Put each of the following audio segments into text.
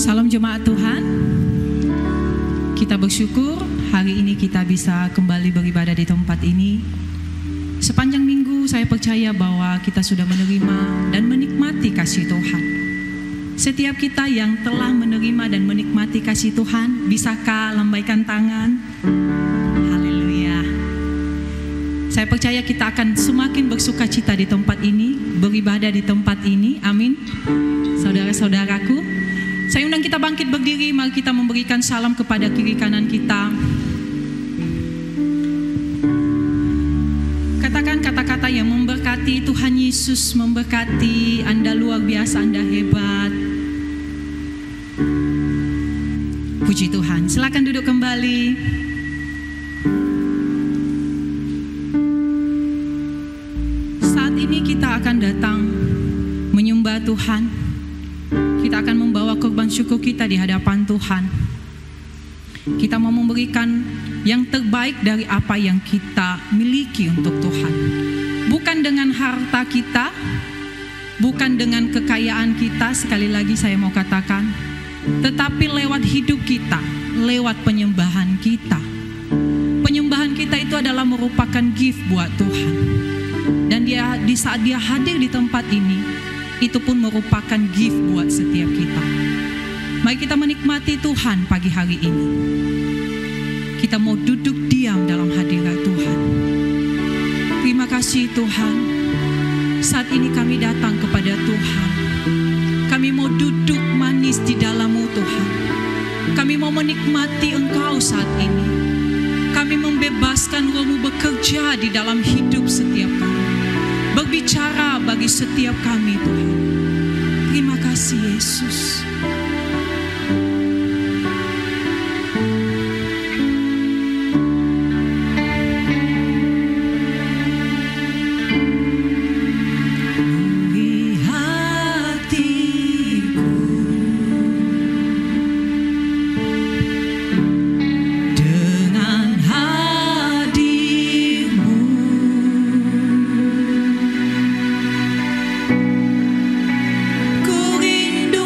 Salam jemaat Tuhan. Kita bersyukur hari ini kita bisa kembali beribadah di tempat ini. Sepanjang minggu saya percaya bahwa kita sudah menerima dan menikmati kasih Tuhan. Setiap kita yang telah menerima dan menikmati kasih Tuhan, bisakah lambaikan tangan? Haleluya. Saya percaya kita akan semakin bersuka cita di tempat ini, beribadah di tempat ini. Amin. Saudara-saudaraku, saya undang kita bangkit berdiri, mari kita memberikan salam kepada kiri kanan kita. Katakan kata-kata yang memberkati. Tuhan Yesus memberkati, Anda luar biasa, Anda hebat. Puji Tuhan. Silakan duduk kembali. Saat ini kita akan datang menyembah Tuhan. Kita akan membawa korban syukur kita di hadapan Tuhan. Kita mau memberikan yang terbaik dari apa yang kita miliki untuk Tuhan. Bukan dengan harta kita, bukan dengan kekayaan kita, sekali lagi saya mau katakan, tetapi lewat hidup kita, lewat penyembahan kita. Penyembahan kita itu adalah merupakan gift buat Tuhan. Dan di saat dia hadir di tempat ini, itu pun merupakan gift buat setiap kita. Mari kita menikmati Tuhan pagi hari ini. Kita mau duduk diam dalam hadirat Tuhan. Terima kasih Tuhan. Saat ini kami datang kepada Tuhan. Kami mau duduk manis di dalam-Mu Tuhan. Kami mau menikmati Engkau saat ini. Kami membebaskan Roh-Mu bekerja di dalam hidup setiap kami. Berbicara bagi setiap kami Tuhan. Terima kasih Yesus. Ku rindu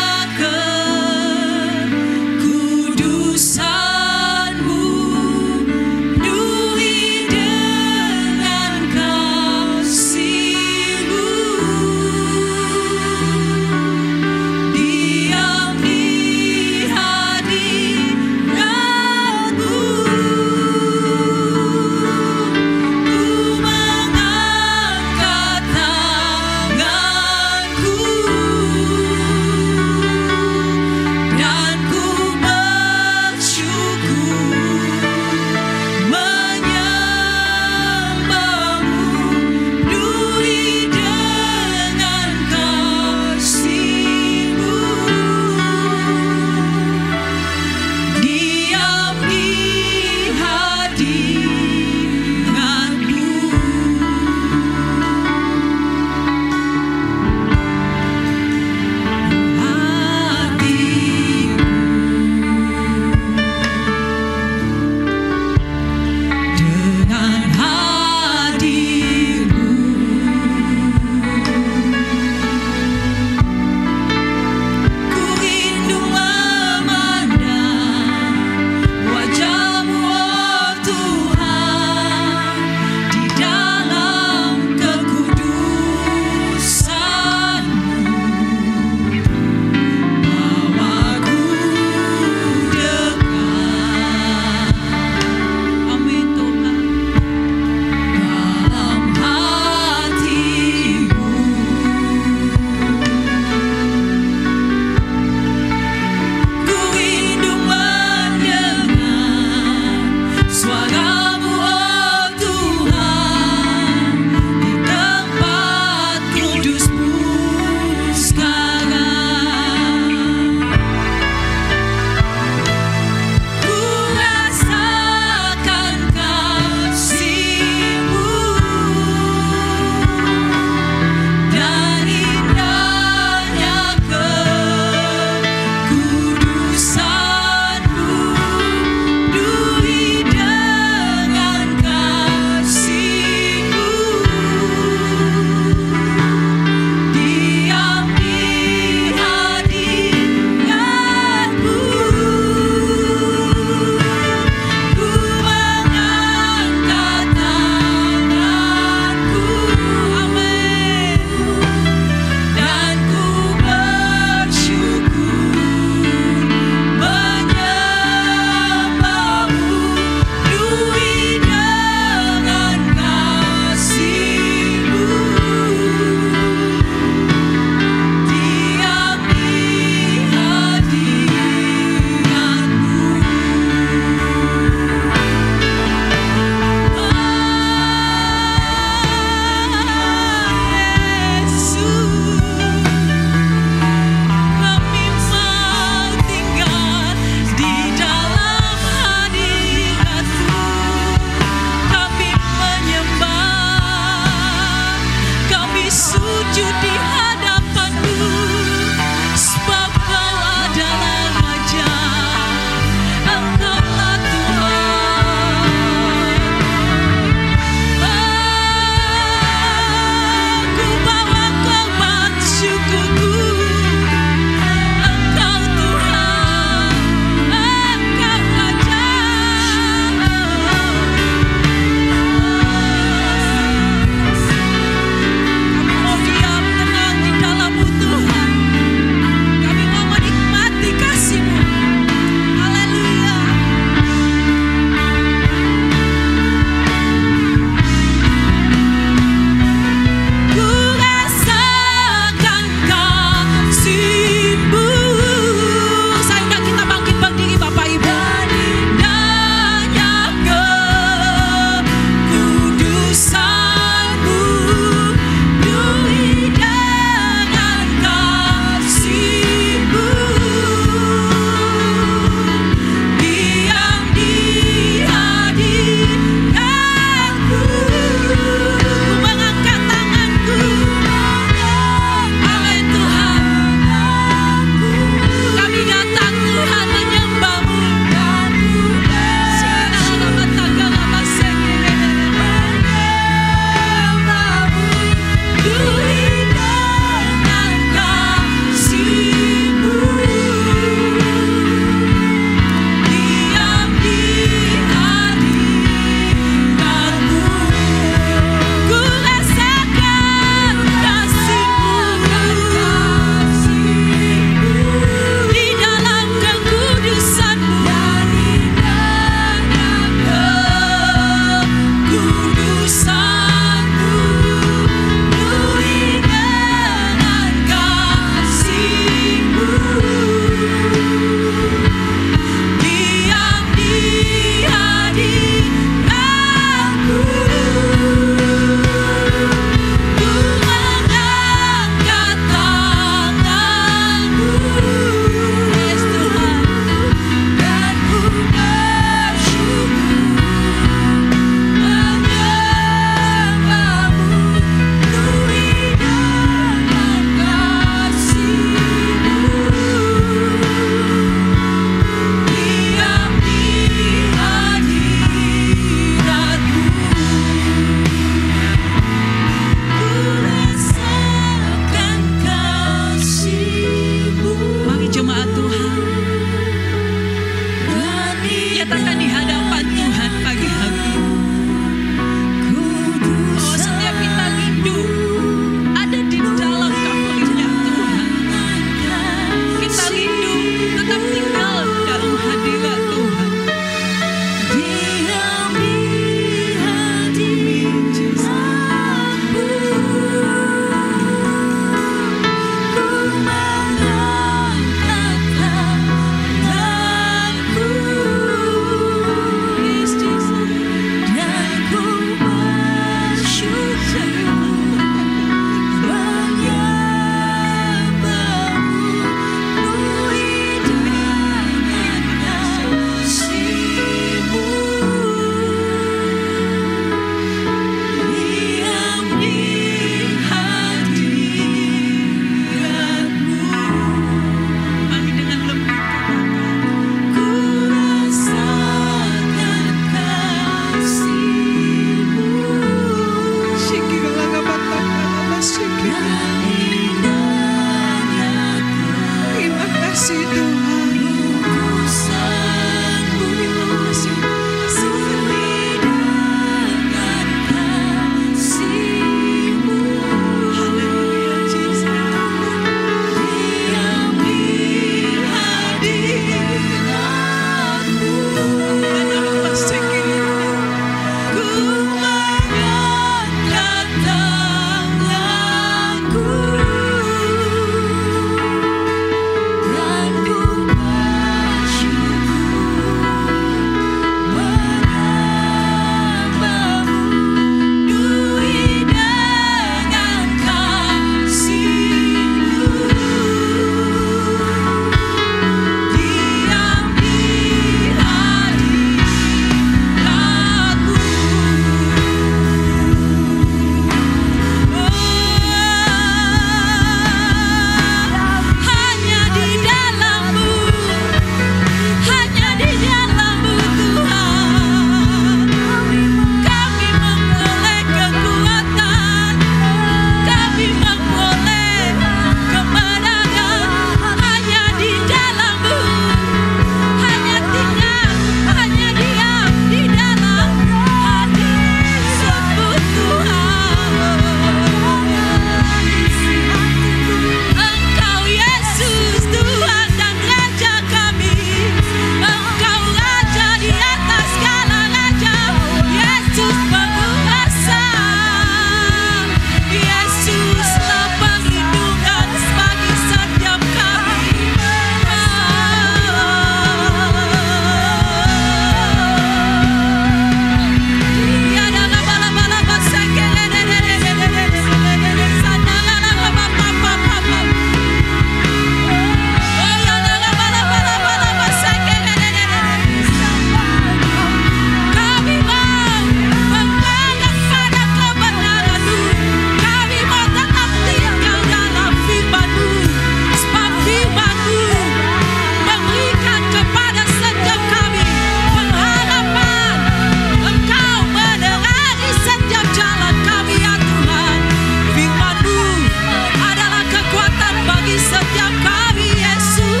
bagi setiap kami Yesus.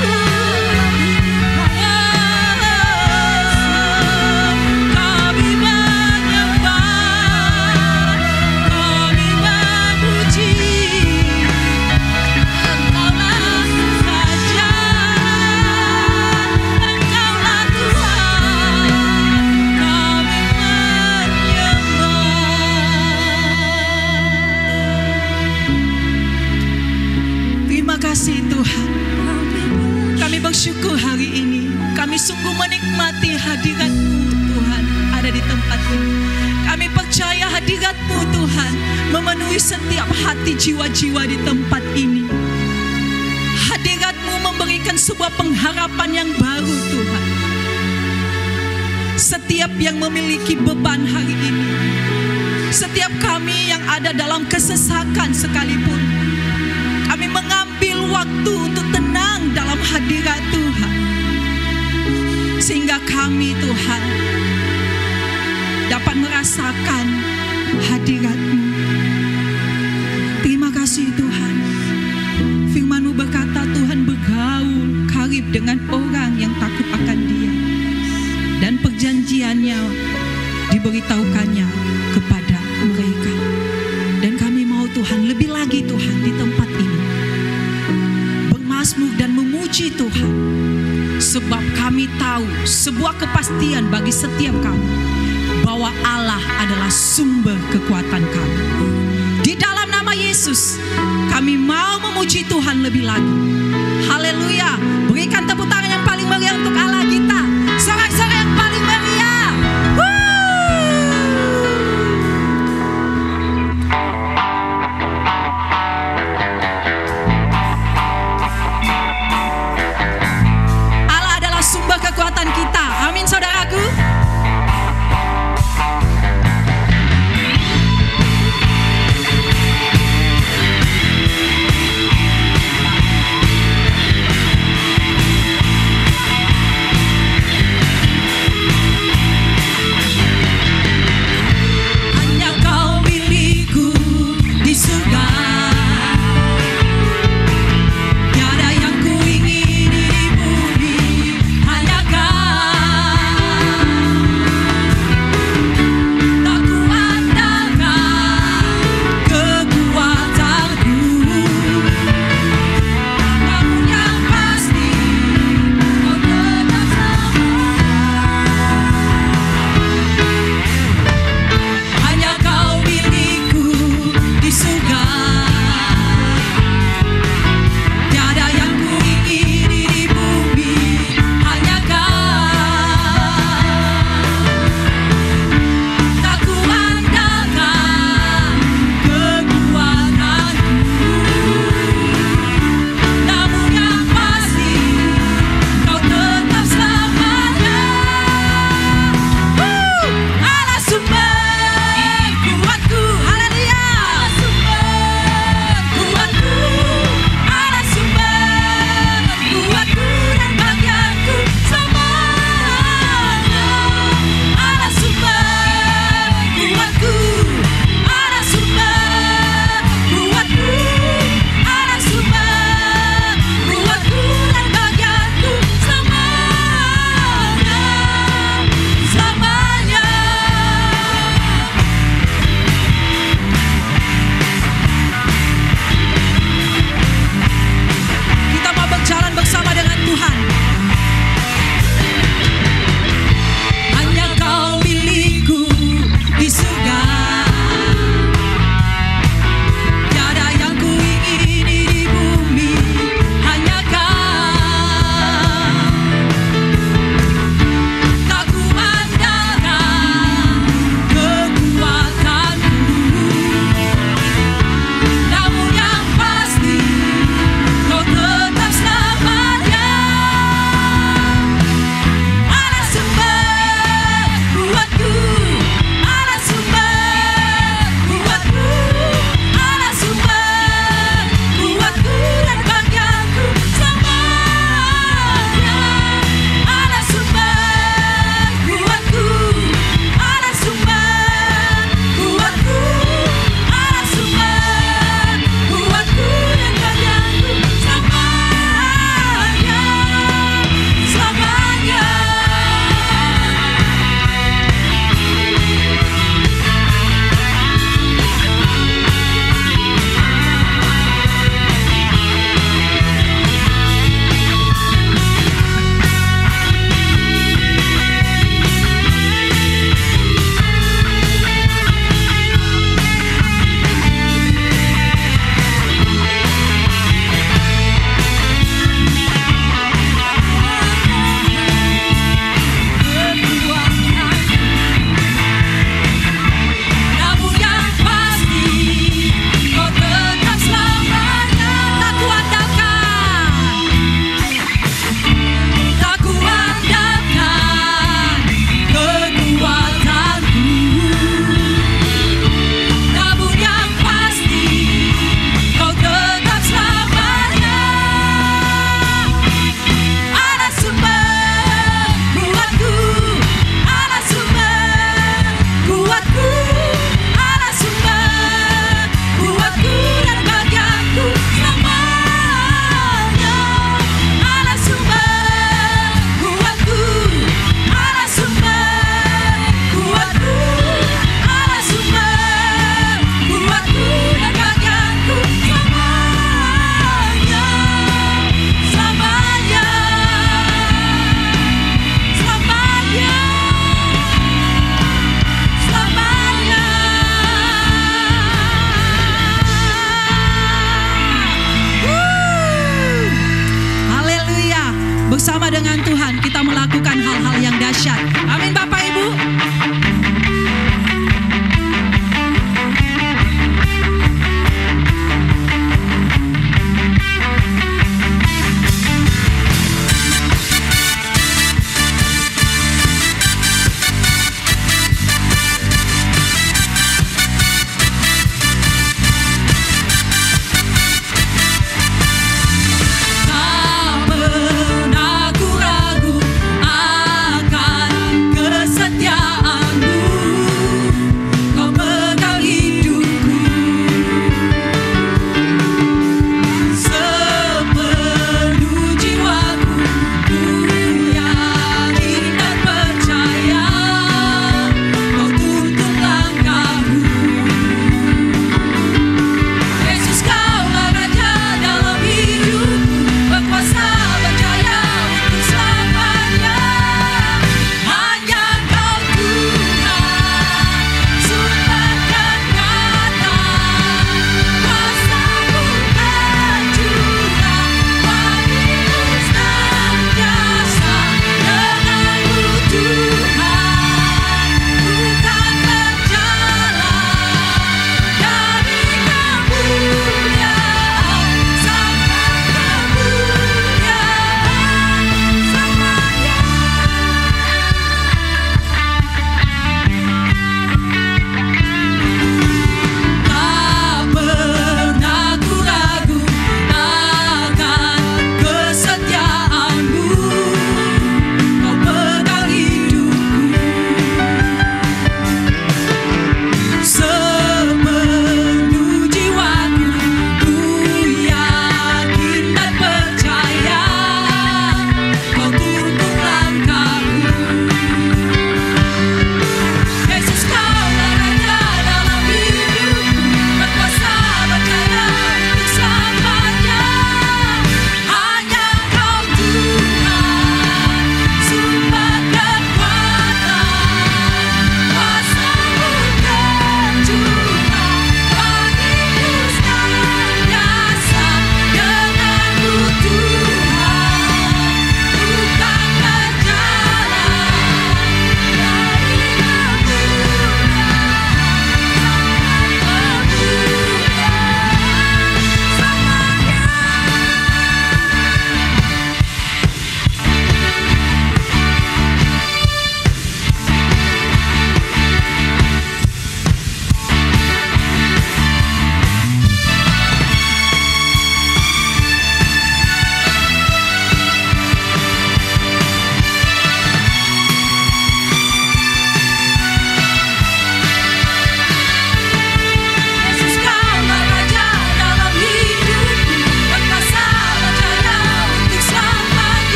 Kami menyembah, kami memuji, Engkaulah saja, Engkaulah Tuhan, kami menyembah. Terima kasih Tuhan. Kami bersyukur hari ini. Kami sungguh menikmati hadirat-Mu Tuhan ada di tempat ini. Kami percaya hadirat-Mu Tuhan memenuhi setiap hati jiwa-jiwa di tempat ini. Hadirat-Mu memberikan sebuah pengharapan yang baru Tuhan. Setiap yang memiliki beban hari ini, setiap kami yang ada dalam kesesakan sekalipun, kami mengambil waktu untuk tenang dalam hadirat Tuhan. Sehingga kami Tuhan dapat merasakan hadirat-Mu. Terima kasih Tuhan. Firman-Mu berkata Tuhan bergaul karib dengan orang yang takut akan Dia, dan perjanjiannya diberitahukannya kepada mereka. Dan kami mau Tuhan lebih lagi Tuhan di tempat ini bermazmur dan memuji Tuhan, sebab kami tahu sebuah kepastian bagi setiap kami bahwa Allah adalah sumber kekuatan kami. Di dalam nama Yesus kami mau memuji Tuhan lebih lagi. Haleluya. Berikan tepuk tangan yang paling meriah untuk Allah kita. Sorak-sorai yang paling meriah. Allah adalah sumber kekuatan kita. Amin saudaraku. bersama dengan Tuhan kita melakukan hal-hal yang dahsyat. Amin Bapak Ibu.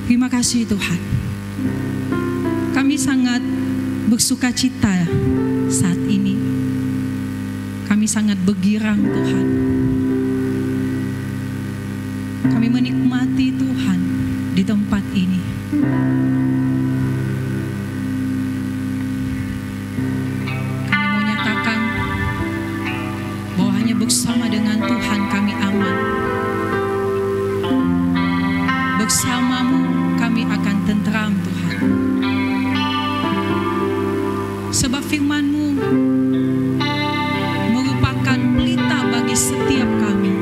Terima kasih Tuhan. Kami sangat bersuka cita saat ini. Kami sangat bergirang Tuhan. Kami menikmati Tuhan di tempat ini. Kami mau nyatakan bahwa hanya bersama dengan Tuhan kami aman. Bersamamu kami akan tentram, Tuhan. Sebab firman-Mu merupakan pelita bagi setiap kami.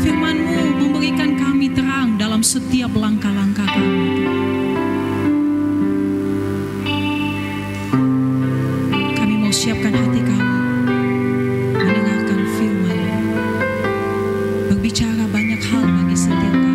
Firman-Mu memberikan kami terang dalam setiap langkah-langkah kami. Kami mau siapkan hati kami mendengarkan firman-Mu. Berbicara banyak hal bagi setiap kami.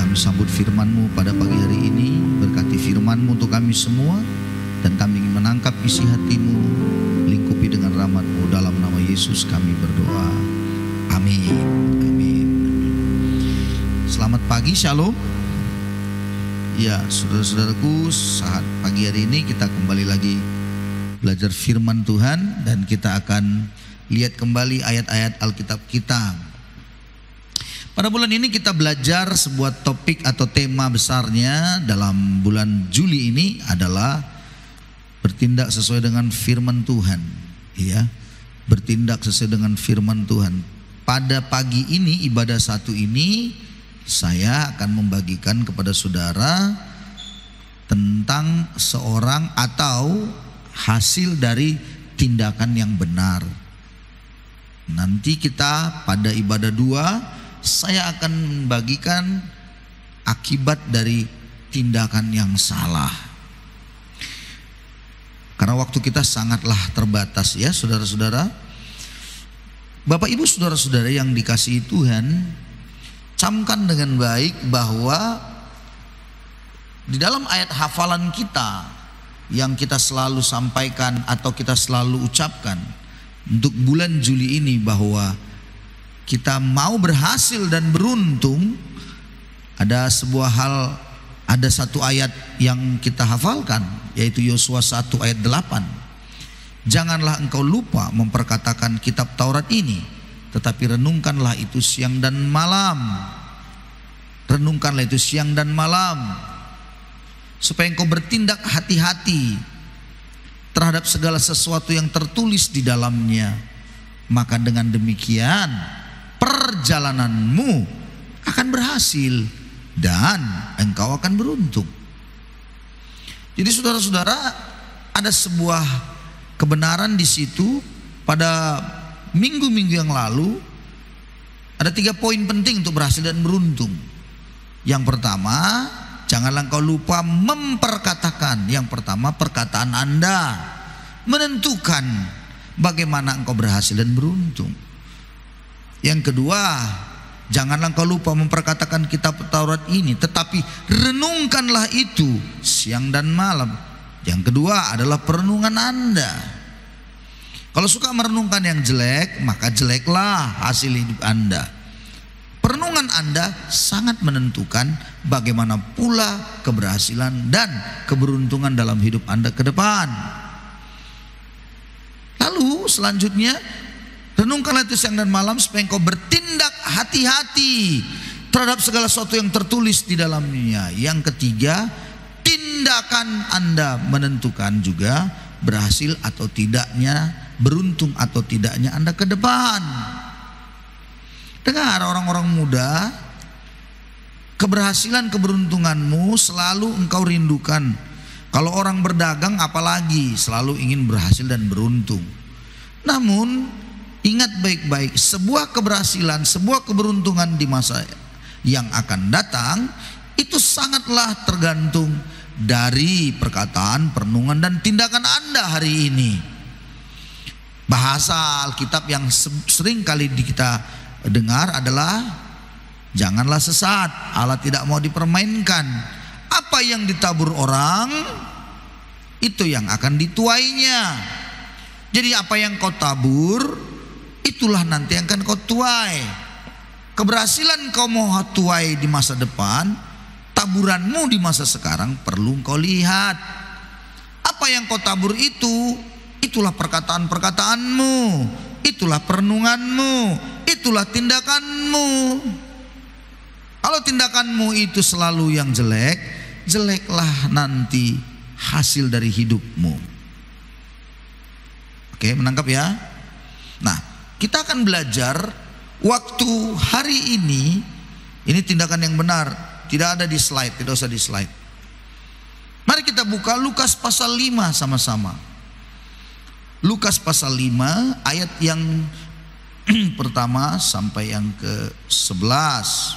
Kami sambut firman-Mu pada pagi hari ini. Berkati firman-Mu untuk kami semua, dan kami ingin menangkap isi hati-Mu. Lingkupi dengan rahmat-Mu. Dalam nama Yesus kami berdoa. Amin. Amin. Selamat pagi, shalom. Ya, saudara-saudaraku, saat pagi hari ini kita kembali lagi belajar firman Tuhan, dan kita akan lihat kembali ayat-ayat Alkitab kita. Pada bulan ini kita belajar sebuah topik atau tema besarnya dalam bulan Juli ini adalah bertindak sesuai dengan firman Tuhan. Ya, bertindak sesuai dengan firman Tuhan. Pada pagi ini, ibadah satu ini, saya akan membagikan kepada saudara tentang seorang atau hasil dari tindakan yang benar. Nanti kita pada ibadah 2, saya akan membagikan akibat dari tindakan yang salah. Karena waktu kita sangatlah terbatas ya saudara-saudara. Bapak ibu saudara-saudara yang dikasihi Tuhan, camkan dengan baik bahwa di dalam ayat hafalan kita yang kita selalu sampaikan atau kita selalu ucapkan untuk bulan Juli ini, bahwa kita mau berhasil dan beruntung, ada sebuah hal, ada satu ayat yang kita hafalkan, yaitu Yosua 1 ayat 8. Janganlah engkau lupa memperkatakan kitab Taurat ini, tetapi renungkanlah itu siang dan malam. Renungkanlah itu siang dan malam, supaya engkau bertindak hati-hati terhadap segala sesuatu yang tertulis di dalamnya. Maka dengan demikian perjalananmu akan berhasil dan engkau akan beruntung. Jadi saudara-saudara, ada sebuah kebenaran di situ. Pada minggu-minggu yang lalu ada 3 poin penting untuk berhasil dan beruntung. Yang pertama, janganlah engkau lupa memperkatakan. Yang pertama, perkataan Anda menentukan bagaimana engkau berhasil dan beruntung. Yang kedua, janganlah engkau lupa memperkatakan kitab Taurat ini, tetapi renungkanlah itu siang dan malam. Yang kedua adalah perenungan Anda. Kalau suka merenungkan yang jelek, maka jeleklah hasil hidup Anda. Perenungan Anda sangat menentukan bagaimana pula keberhasilan dan keberuntungan dalam hidup Anda ke depan. Lalu selanjutnya, renungkanlah itu siang dan malam supaya engkau bertindak hati-hati terhadap segala sesuatu yang tertulis di dalamnya. Yang ketiga, tindakan Anda menentukan juga berhasil atau tidaknya, beruntung atau tidaknya Anda ke depan. Dengar orang-orang muda, keberhasilan keberuntunganmu selalu engkau rindukan. Kalau orang berdagang apalagi selalu ingin berhasil dan beruntung. Namun ingat baik-baik, sebuah keberhasilan, sebuah keberuntungan di masa yang akan datang itu sangatlah tergantung dari perkataan, perenungan dan tindakan Anda hari ini. Bahasa Alkitab yang sering kali kita dengar adalah janganlah sesat, Allah tidak mau dipermainkan. Apa yang ditabur orang, itu yang akan dituainya. Jadi apa yang kau tabur, itulah nanti yang akan kau tuai. Keberhasilan kau mau tuai di masa depan, taburanmu di masa sekarang perlu kau lihat. Apa yang kau tabur itu, itulah perkataan-perkataanmu, itulah perenunganmu, itulah tindakanmu. Kalau tindakanmu itu selalu yang jelek, jeleklah nanti hasil dari hidupmu. Oke, menangkap ya? Nah, kita akan belajar waktu hari ini tindakan yang benar. Tidak ada di slide, tidak usah di slide. Mari kita buka Lukas pasal 5 sama-sama. Lukas pasal 5 ayat yang pertama sampai yang ke-11.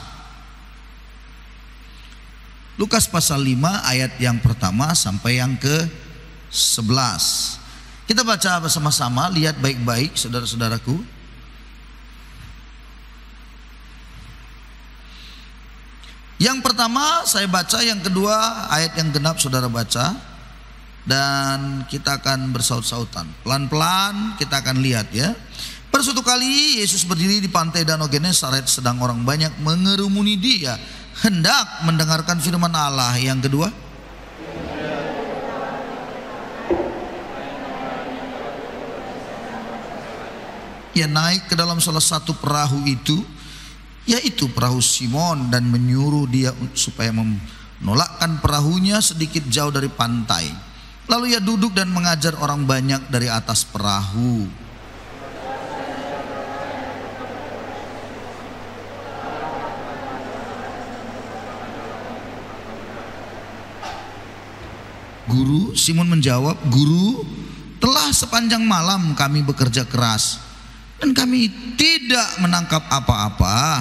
Lukas pasal 5 ayat yang pertama sampai yang ke-11. Kita baca bersama-sama, lihat baik-baik saudara-saudaraku. Yang pertama pertama saya baca, yang kedua ayat yang genap saudara baca, dan kita akan bersaut-sautan. Pelan-pelan kita akan lihat ya. Pada suatu kali Yesus berdiri di pantai Danau Genesaret, sedang orang banyak mengerumuni dia, hendak mendengarkan firman Allah. Yang kedua, ia naik ke dalam salah satu perahu itu, yaitu perahu Simon, dan menyuruh dia supaya menolakkan perahunya sedikit jauh dari pantai. Lalu ia duduk dan mengajar orang banyak dari atas perahu. Guru, Simon menjawab, Guru, telah sepanjang malam kami bekerja keras dan kami tidak menangkap apa-apa.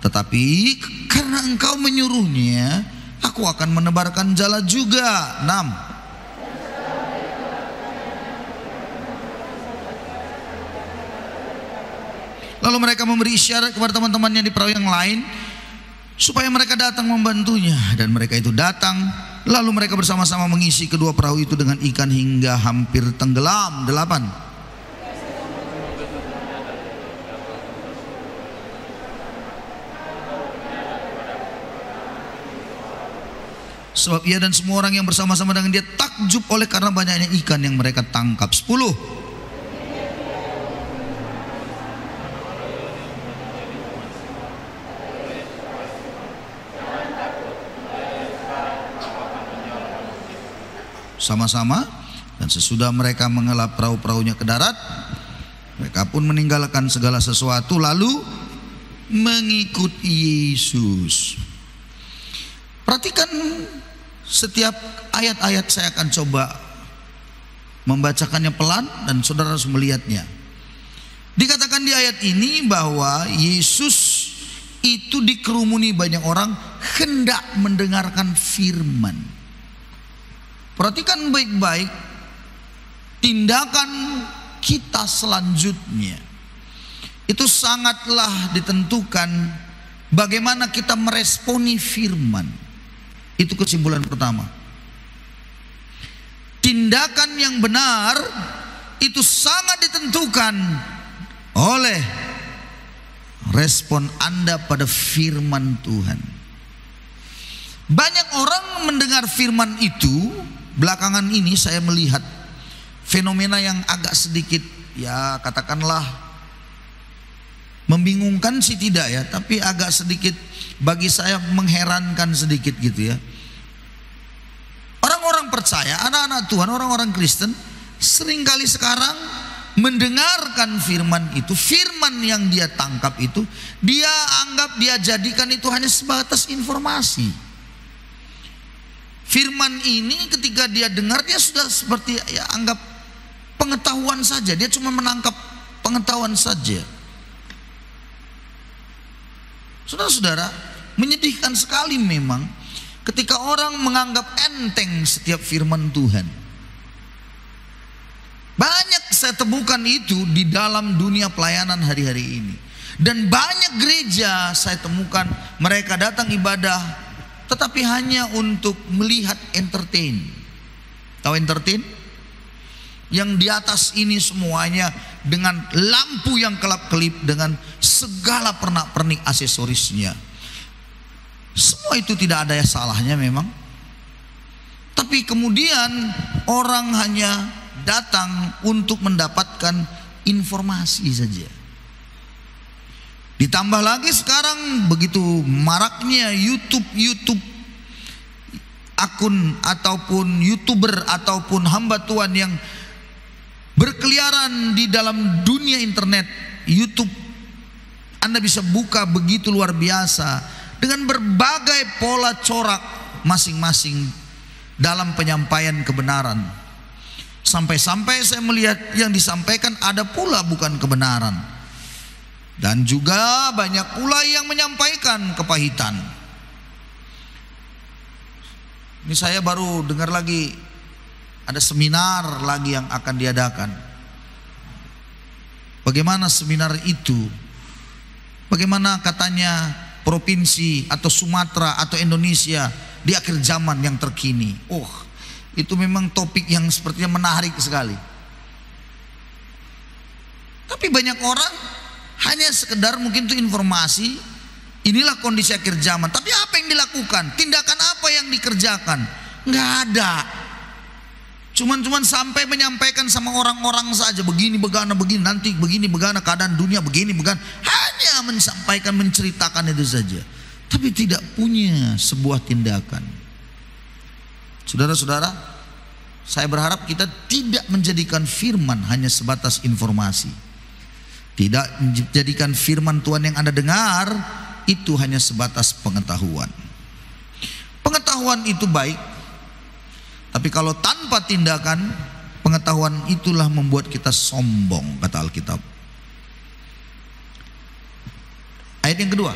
Tetapi karena engkau menyuruhnya, aku akan menebarkan jala juga. 6. Lalu mereka memberi isyarat kepada teman-temannya di perahu yang lain supaya mereka datang membantunya. Dan mereka itu datang. Lalu mereka bersama-sama mengisi kedua perahu itu dengan ikan hingga hampir tenggelam. 8. Sebab ia dan semua orang yang bersama-sama dengan dia takjub oleh karena banyaknya ikan yang mereka tangkap. 10. Sama-sama, dan sesudah mereka mengelap perahu-perahunya ke darat, mereka pun meninggalkan segala sesuatu lalu mengikut Yesus. Perhatikan setiap ayat-ayat, saya akan coba membacakannya pelan dan saudara harus melihatnya. Dikatakan di ayat ini bahwa Yesus itu dikerumuni banyak orang hendak mendengarkan firman. Perhatikan baik-baik tindakan kita selanjutnya. Itu sangatlah ditentukan bagaimana kita meresponi firman. Itu kesimpulan pertama. Tindakan yang benar itu sangat ditentukan oleh respon Anda pada firman Tuhan. Banyak orang mendengar firman itu. Belakangan ini saya melihat fenomena yang agak sedikit, ya katakanlah membingungkan sih tidak ya, tapi agak sedikit bagi saya mengherankan sedikit gitu ya. Orang-orang percaya, anak-anak Tuhan, orang-orang Kristen seringkali sekarang mendengarkan firman itu, firman yang dia tangkap itu, dia anggap, dia jadikan itu hanya sebatas informasi. Firman ini ketika dia dengar, dia sudah seperti ya anggap pengetahuan saja. Dia cuma menangkap pengetahuan saja. Saudara-saudara, menyedihkan sekali memang ketika orang menganggap enteng setiap firman Tuhan. Banyak saya temukan itu di dalam dunia pelayanan hari-hari ini. Dan banyak gereja saya temukan mereka datang ibadah tetapi hanya untuk melihat entertain. Tahu entertain? Yang di atas ini semuanya dengan lampu yang kelap-kelip, dengan segala pernak-pernik aksesorisnya. Semua itu tidak ada salahnya memang. Tapi kemudian orang hanya datang untuk mendapatkan informasi saja. Ditambah lagi sekarang begitu maraknya YouTube akun ataupun YouTuber ataupun hamba Tuhan yang berkeliaran di dalam dunia internet. YouTube Anda bisa buka begitu luar biasa dengan berbagai pola corak masing-masing dalam penyampaian kebenaran. Sampai-sampai saya melihat yang disampaikan ada pula bukan kebenaran. Dan juga banyak pula yang menyampaikan kepahitan. Ini saya baru dengar lagi ada seminar lagi yang akan diadakan. Bagaimana seminar itu? Bagaimana katanya provinsi atau Sumatera atau Indonesia di akhir zaman yang terkini. Itu memang topik yang sepertinya menarik sekali. Tapi banyak orang hanya sekedar mungkin itu informasi, inilah kondisi akhir zaman. Tapi apa yang dilakukan? Tindakan apa yang dikerjakan? Nggak ada. Cuman sampai menyampaikan sama orang-orang saja, begini begana begini, nanti begini begana, keadaan dunia begini begana. Hanya menyampaikan, menceritakan itu saja, tapi tidak punya sebuah tindakan. Saudara-saudara, saya berharap kita tidak menjadikan firman hanya sebatas informasi. Tidak menjadikan firman Tuhan yang Anda dengar itu hanya sebatas pengetahuan. Pengetahuan itu baik, tapi kalau tanpa tindakan, pengetahuan itulah membuat kita sombong, kata Alkitab. Ayat yang kedua.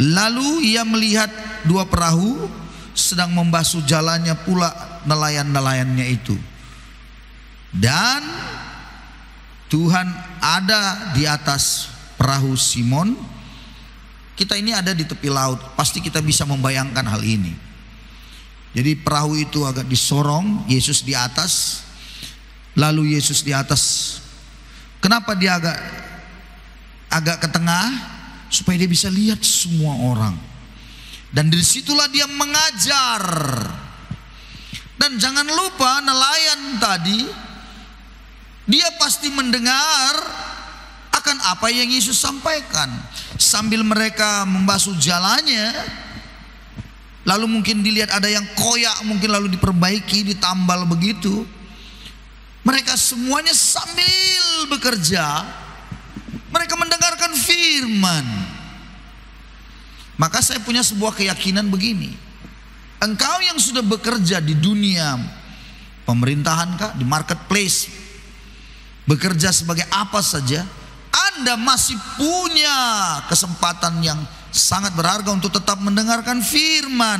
Lalu ia melihat dua perahu sedang membasuh jalannya pula nelayan-nelayannya itu. Dan Tuhan ada di atas perahu Simon. Kita ini ada di tepi laut, pasti kita bisa membayangkan hal ini. Jadi perahu itu agak disorong, Yesus di atas. Lalu Yesus di atas. Kenapa dia agak ke tengah? Supaya dia bisa lihat semua orang. Dan disitulah dia mengajar. Dan jangan lupa nelayan tadi, dia pasti mendengar akan apa yang Yesus sampaikan. Sambil mereka membasuh jalannya, lalu mungkin dilihat ada yang koyak, mungkin lalu diperbaiki, ditambal begitu. Mereka semuanya sambil bekerja, mereka mendengarkan firman. Maka saya punya sebuah keyakinan begini. Engkau yang sudah bekerja di dunia pemerintahan kah, di marketplace, bekerja sebagai apa saja, Anda masih punya kesempatan yang sangat berharga untuk tetap mendengarkan firman.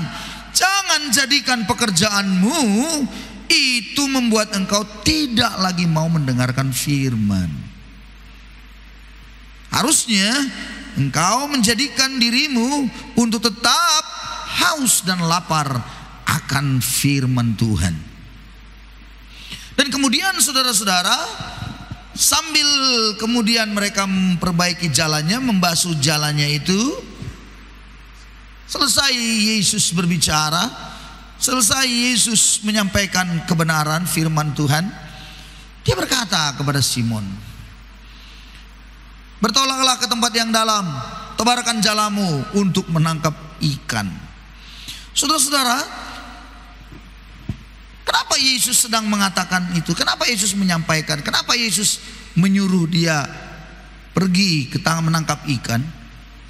Jangan jadikan pekerjaanmu itu membuat engkau tidak lagi mau mendengarkan firman. Harusnya engkau menjadikan dirimu untuk tetap haus dan lapar akan firman Tuhan. Dan kemudian saudara-saudara, sambil kemudian mereka memperbaiki jalannya, membasuh jalannya itu, selesai Yesus berbicara, selesai Yesus menyampaikan kebenaran firman Tuhan, dia berkata kepada Simon, bertolaklah ke tempat yang dalam, tebarkan jalamu untuk menangkap ikan. Saudara-saudara, kenapa Yesus sedang mengatakan itu? Kenapa Yesus menyampaikan? Kenapa Yesus menyuruh dia pergi ke tangan menangkap ikan?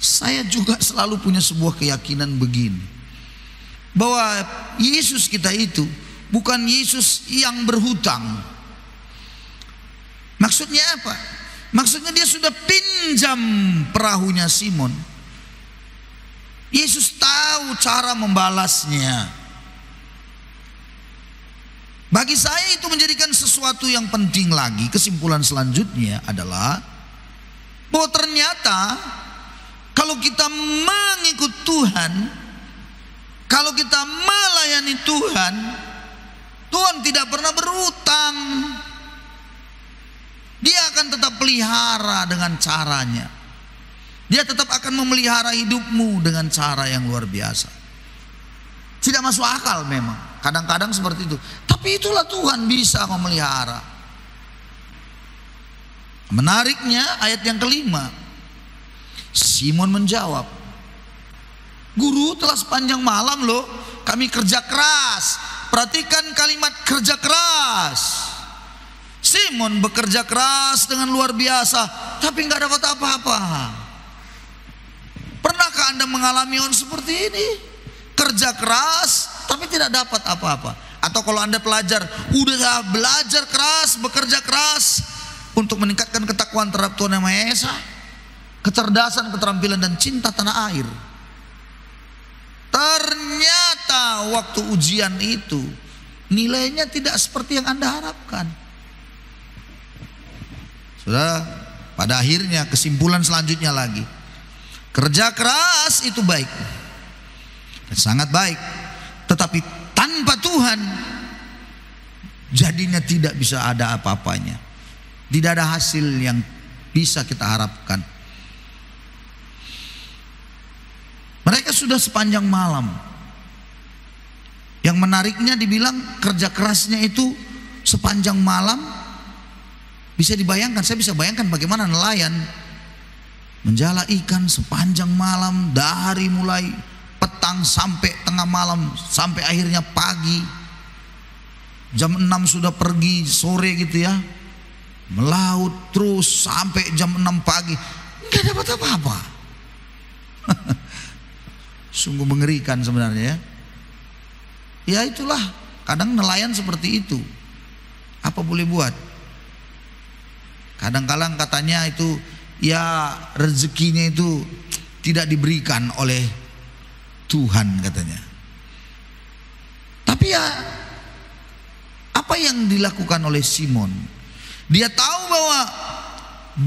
Saya juga selalu punya sebuah keyakinan begini, bahwa Yesus kita itu bukan Yesus yang berhutang. Maksudnya apa? Maksudnya dia sudah pinjam perahunya Simon. Yesus tahu cara membalasnya. Bagi saya itu menjadikan sesuatu yang penting lagi. Kesimpulan selanjutnya adalah bahwa ternyata kalau kita mengikut Tuhan, kalau kita melayani Tuhan, Tuhan tidak pernah berhutang. Dia akan tetap pelihara dengan caranya. Dia tetap akan memelihara hidupmu dengan cara yang luar biasa. Tidak masuk akal memang, kadang-kadang seperti itu. Tapi itulah Tuhan bisa memelihara. Menariknya ayat yang kelima, Simon menjawab, Guru, telah sepanjang malam loh kami kerja keras. Perhatikan kalimat kerja keras. Simon bekerja keras dengan luar biasa, tapi nggak dapat apa-apa. Pernahkah Anda mengalami orang seperti ini? Kerja keras tapi tidak dapat apa-apa. Atau kalau Anda pelajar, udah belajar keras, bekerja keras untuk meningkatkan ketakwaan terhadap Tuhan Yang Maha Esa, kecerdasan, keterampilan dan cinta tanah air. Ternyata waktu ujian itu nilainya tidak seperti yang Anda harapkan. Saudara, pada akhirnya kesimpulan selanjutnya lagi, Kerja keras itu baik, sangat baik, tetapi tanpa Tuhan jadinya tidak bisa ada apa-apanya. Tidak ada hasil yang bisa kita harapkan. Mereka sudah sepanjang malam. Yang menariknya dibilang kerja kerasnya itu sepanjang malam. Bisa dibayangkan, saya bisa bayangkan bagaimana nelayan menjala ikan sepanjang malam, dari mulai petang sampai tengah malam, sampai akhirnya pagi. Jam 6 sudah pergi sore gitu ya, melaut terus sampai jam 6 pagi, nggak dapat apa-apa. Sungguh mengerikan sebenarnya ya. Ya itulah, kadang nelayan seperti itu. Apa boleh buat? Kadang-kadang katanya itu ya rezekinya itu tidak diberikan oleh Tuhan katanya. Tapi ya apa yang dilakukan oleh Simon? Dia tahu bahwa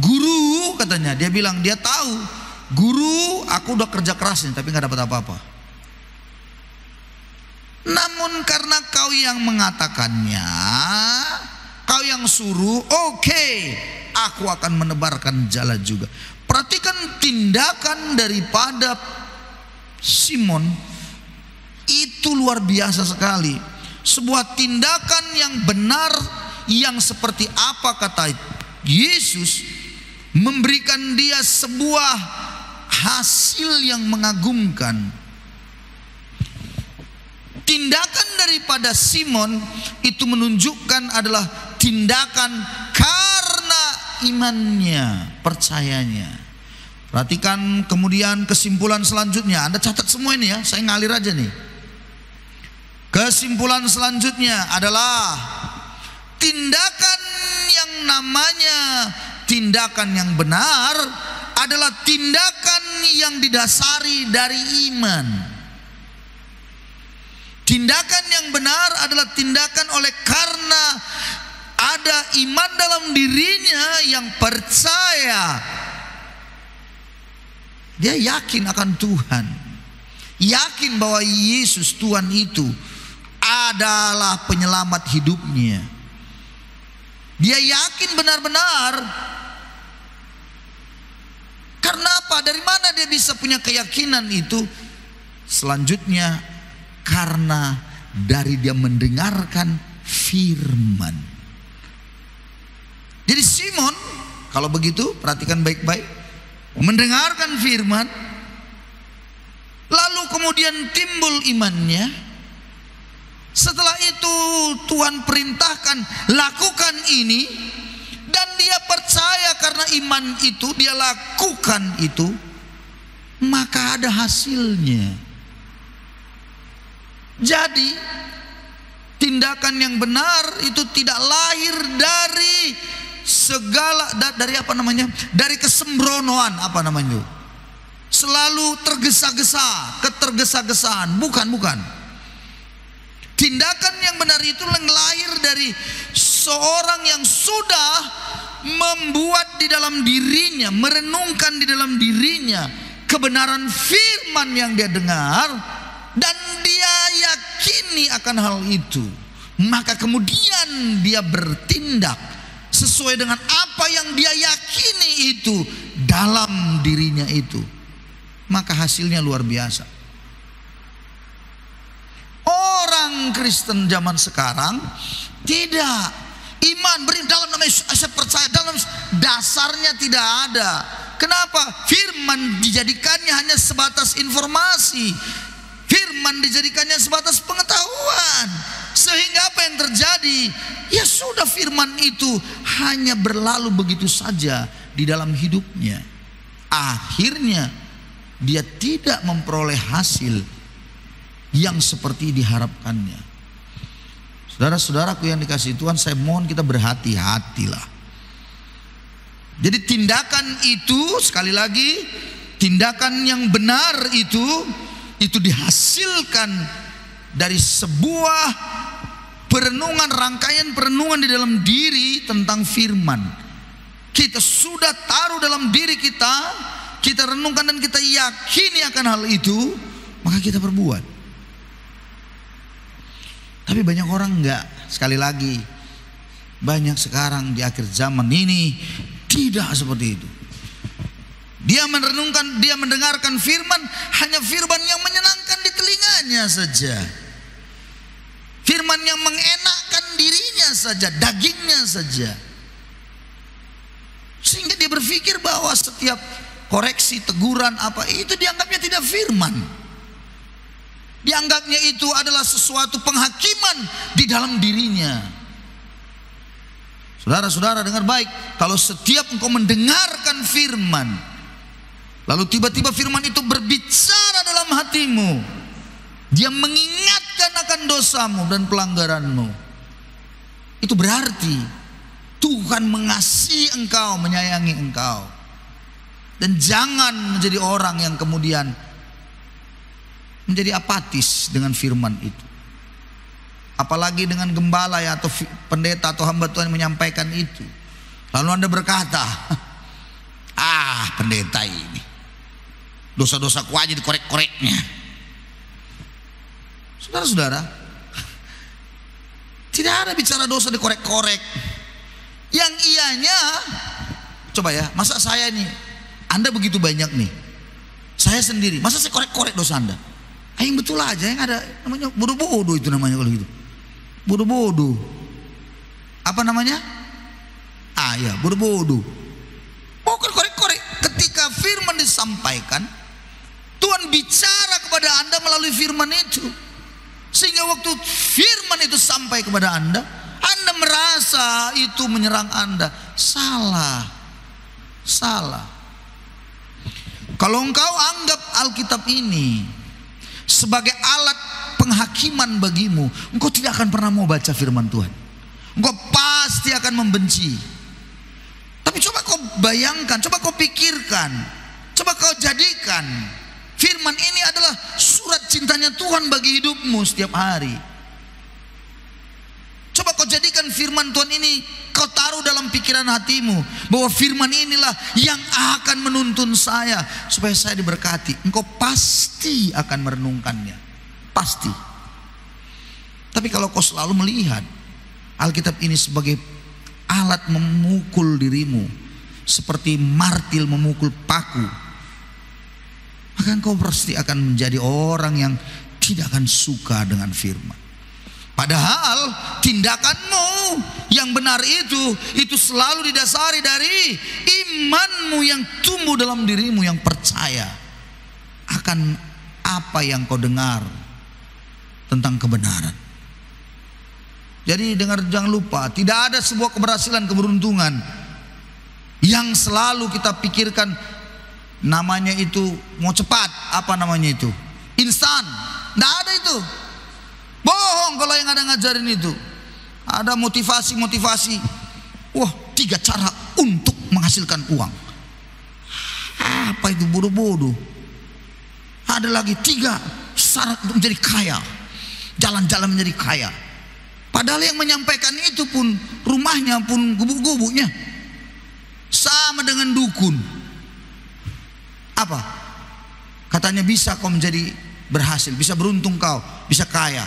guru, katanya, dia bilang dia tahu, guru aku udah kerja keras nih tapi nggak dapat apa-apa. Namun karena kau yang mengatakannya, kau yang suruh, oke, aku akan menebarkan jala juga. Perhatikan tindakan daripada Simon itu luar biasa sekali. Sebuah tindakan yang benar, yang seperti apa kata Yesus, memberikan dia sebuah hasil yang mengagumkan. Tindakan daripada Simon itu menunjukkan adalah tindakan karena imannya, percayanya. Perhatikan kemudian kesimpulan selanjutnya. Anda catat semua ini ya, saya ngalir aja nih. Kesimpulan selanjutnya adalah tindakan yang namanya tindakan yang benar adalah tindakan yang didasari dari iman. Tindakan yang benar adalah tindakan oleh karena ada iman dalam dirinya yang percaya. Dia yakin akan Tuhan, yakin bahwa Yesus Tuhan itu adalah penyelamat hidupnya. Dia yakin benar-benar. Karena apa? Dari mana dia bisa punya keyakinan itu? Selanjutnya karena dari dia mendengarkan firman. Jadi Simon kalau begitu perhatikan baik-baik, mendengarkan firman, lalu kemudian timbul imannya. Setelah itu Tuhan perintahkan lakukan ini, dan dia percaya karena iman itu dia lakukan itu, maka ada hasilnya. Jadi tindakan yang benar itu tidak lahir dari segala dari apa namanya? Dari kesembronoan, apa namanya itu? Selalu tergesa-gesa, ketergesa-gesaan, bukan. Tindakan yang benar itu lahir dari seorang yang sudah membuat di dalam dirinya, merenungkan di dalam dirinya kebenaran firman yang dia dengar, dan dia yakini akan hal itu. Maka kemudian dia bertindak sesuai dengan apa yang dia yakini itu dalam dirinya itu. Maka hasilnya luar biasa. Orang Kristen zaman sekarang tidak, iman dalam namanya saya percaya, dalam dasarnya tidak ada. Kenapa? Firman dijadikannya hanya sebatas informasi. Firman dijadikannya sebatas pengetahuan. Sehingga apa yang terjadi? Ya sudah, firman itu hanya berlalu begitu saja di dalam hidupnya. Akhirnya dia tidak memperoleh hasil yang seperti diharapkannya. Saudara-saudaraku yang dikasihi Tuhan, saya mohon kita berhati-hatilah. Jadi tindakan itu, sekali lagi, tindakan yang benar itu dihasilkan dari sebuah perenungan, rangkaian perenungan di dalam diri tentang firman. Kita sudah taruh dalam diri kita kita renungkan dan kita yakini akan hal itu, maka kita perbuat. Tapi banyak orang enggak. Sekali lagi, banyak sekarang di akhir zaman ini tidak seperti itu. Dia merenungkan, dia mendengarkan firman, hanya firman yang menyenangkan di telinganya saja. Firman yang mengenakkan dirinya saja, dagingnya saja. Sehingga dia berpikir bahwa setiap koreksi, teguran apa itu dianggapnya tidak firman. Dianggapnya itu adalah sesuatu penghakiman di dalam dirinya. Saudara-saudara dengar baik, kalau setiap engkau mendengarkan firman, lalu tiba-tiba firman itu berbicara dalam hatimu, dia mengingatkan akan dosamu dan pelanggaranmu, itu berarti Tuhan mengasihi engkau, menyayangi engkau. Dan jangan menjadi orang yang kemudian menjadi apatis dengan firman itu. Apalagi dengan gembala ya, atau pendeta atau hamba Tuhan yang menyampaikan itu, lalu Anda berkata, pendeta ini dosa-dosaku aja dikorek-koreknya. Saudara-saudara, tidak ada bicara dosa dikorek-korek. Yang ianya, coba ya, masa saya nih, Anda begitu banyak nih, saya sendiri, masa saya korek-korek dosa Anda? Yang betul aja, yang ada namanya bodoh-bodoh, itu namanya kalau gitu. Bodoh-bodoh. Apa namanya? Ya, bodoh-bodoh. Bukan korek-korek. Ketika firman disampaikan, Tuhan bicara kepada Anda melalui firman itu. Sehingga waktu firman itu sampai kepada Anda merasa itu menyerang Anda. Salah. Kalau engkau anggap Alkitab ini sebagai alat penghakiman bagimu, engkau tidak akan pernah mau baca firman Tuhan. Engkau pasti akan membenci. Tapi coba kau bayangkan, coba kau pikirkan, coba kau jadikan firman ini adalah surat cintanya Tuhan bagi hidupmu setiap hari. Coba kau jadikan firman Tuhan ini, kau taruh dalam pikiran hatimu, bahwa firman inilah yang akan menuntun saya supaya saya diberkati. Engkau pasti akan merenungkannya, pasti. Tapi kalau kau selalu melihat Alkitab ini sebagai alat memukul dirimu, seperti martil memukul paku, maka engkau pasti akan menjadi orang yang tidak akan suka dengan firman. Padahal tindakanmu yang benar itu selalu didasari dari imanmu yang tumbuh dalam dirimu, yang percaya akan apa yang kau dengar tentang kebenaran. Jadi jangan lupa, tidak ada sebuah keberhasilan, keberuntungan yang selalu kita pikirkan namanya itu mau cepat, apa namanya itu, instan. Tidak ada itu. Bohong kalau yang ada ngajarin itu. Ada motivasi. Wah, 3 cara untuk menghasilkan uang. Apa itu, bodoh-bodoh. Ada lagi 3 syarat untuk menjadi kaya. Jalan-jalan menjadi kaya. Padahal yang menyampaikan itu pun rumahnya pun gubuk-gubuknya sama dengan dukun. Apa? Katanya bisa kau menjadi berhasil, bisa beruntung kau, bisa kaya.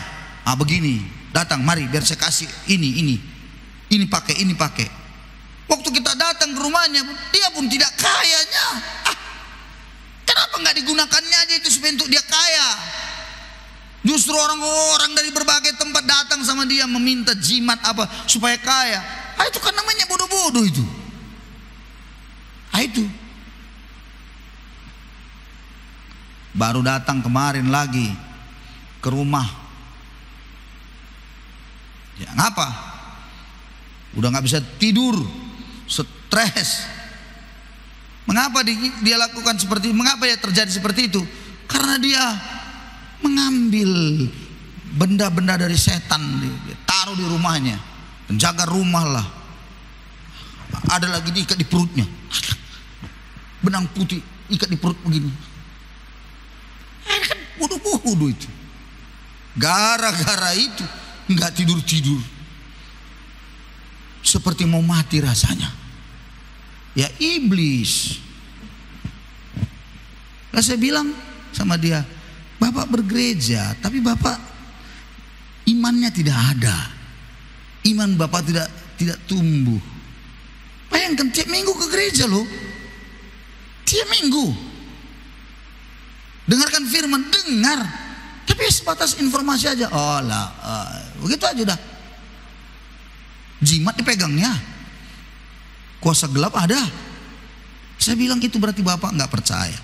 Begini, datang, mari biar saya kasih ini pakai. Waktu kita datang ke rumahnya, dia pun tidak kayanya. Kenapa nggak digunakannya aja itu supaya untuk dia kaya? Justru orang-orang dari berbagai tempat datang sama dia meminta jimat apa supaya kaya. Itu kan namanya bodoh-bodoh itu. Itu. Baru datang kemarin lagi ke rumah. Ya ngapa? Udah nggak bisa tidur, stres. Mengapa dia lakukan seperti itu? Mengapa ya terjadi seperti itu? Karena dia mengambil benda-benda dari setan, dia taruh di rumahnya, penjaga rumah lah. Ada lagi diikat di perutnya, benang putih ikat di perut begini. Kan bodoh-bodoh itu. Gara-gara itu nggak tidur-tidur, seperti mau mati rasanya. Ya iblis. Lalu saya bilang sama dia, Bapak bergereja, tapi Bapak imannya tidak ada. Iman Bapak tidak tumbuh. Bayangkan tiap minggu ke gereja loh. Tiap minggu. Dengarkan firman, dengar. Tapi sebatas informasi aja. Oh lah, begitu aja udah. Jimat dipegangnya. Kuasa gelap ada. Saya bilang itu berarti Bapak nggak percaya.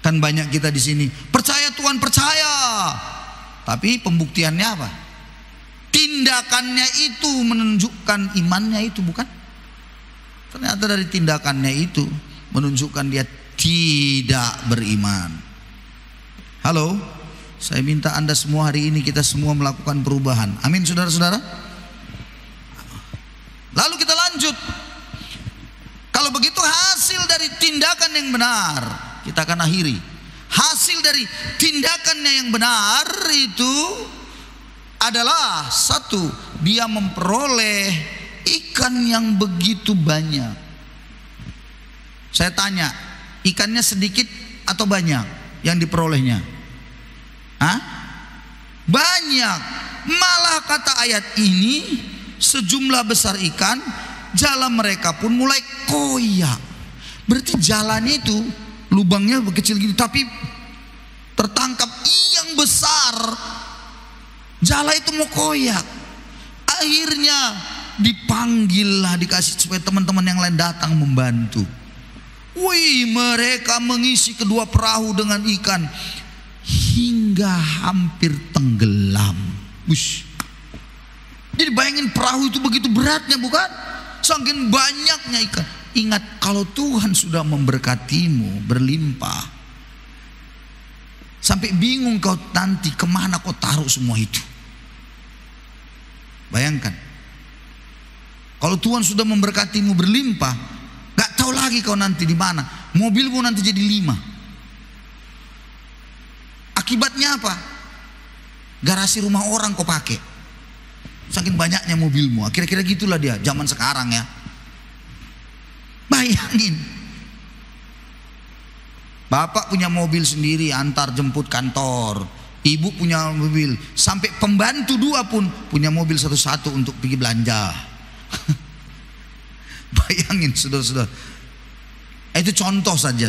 Kan banyak kita di sini percaya Tuhan, percaya. Tapi pembuktiannya apa? Tindakannya itu menunjukkan imannya itu, bukan? Ternyata dari tindakannya itu menunjukkan dia tidak beriman. Halo, saya minta Anda semua hari ini kita semua melakukan perubahan. Amin, saudara-saudara. Lalu kita lanjut. Kalau begitu hasil dari tindakan yang benar, kita akan akhiri. Hasil dari tindakannya yang benar itu adalah satu, dia memperoleh ikan yang begitu banyak. Saya tanya, ikannya sedikit atau banyak yang diperolehnya? Hah? Banyak. Malah kata ayat ini, sejumlah besar ikan, jala mereka pun mulai koyak. Berarti jalannya itu lubangnya kecil gini, tapi tertangkap yang besar. Jala itu mau koyak. Akhirnya dipanggil lah, dikasih supaya teman-teman yang lain datang membantu. Wih, mereka mengisi kedua perahu dengan ikan hingga hampir tenggelam. Wush. Jadi bayangin perahu itu begitu beratnya, bukan? Saking banyaknya ikan. Ingat, kalau Tuhan sudah memberkatimu berlimpah, sampai bingung kau nanti kemana kau taruh semua itu. Bayangkan, kalau Tuhan sudah memberkatimu berlimpah, gak tahu lagi kau nanti di mana. Mobilmu nanti jadi 5. Akibatnya apa? Garasi rumah orang kau pakai. Saking banyaknya mobilmu. Kira-kira gitulah dia zaman sekarang ya. Bayangin, bapak punya mobil sendiri antar jemput kantor, ibu punya mobil, sampai pembantu 2 pun punya mobil satu-satu untuk pergi belanja. Bayangin saudara-saudara. Itu contoh saja.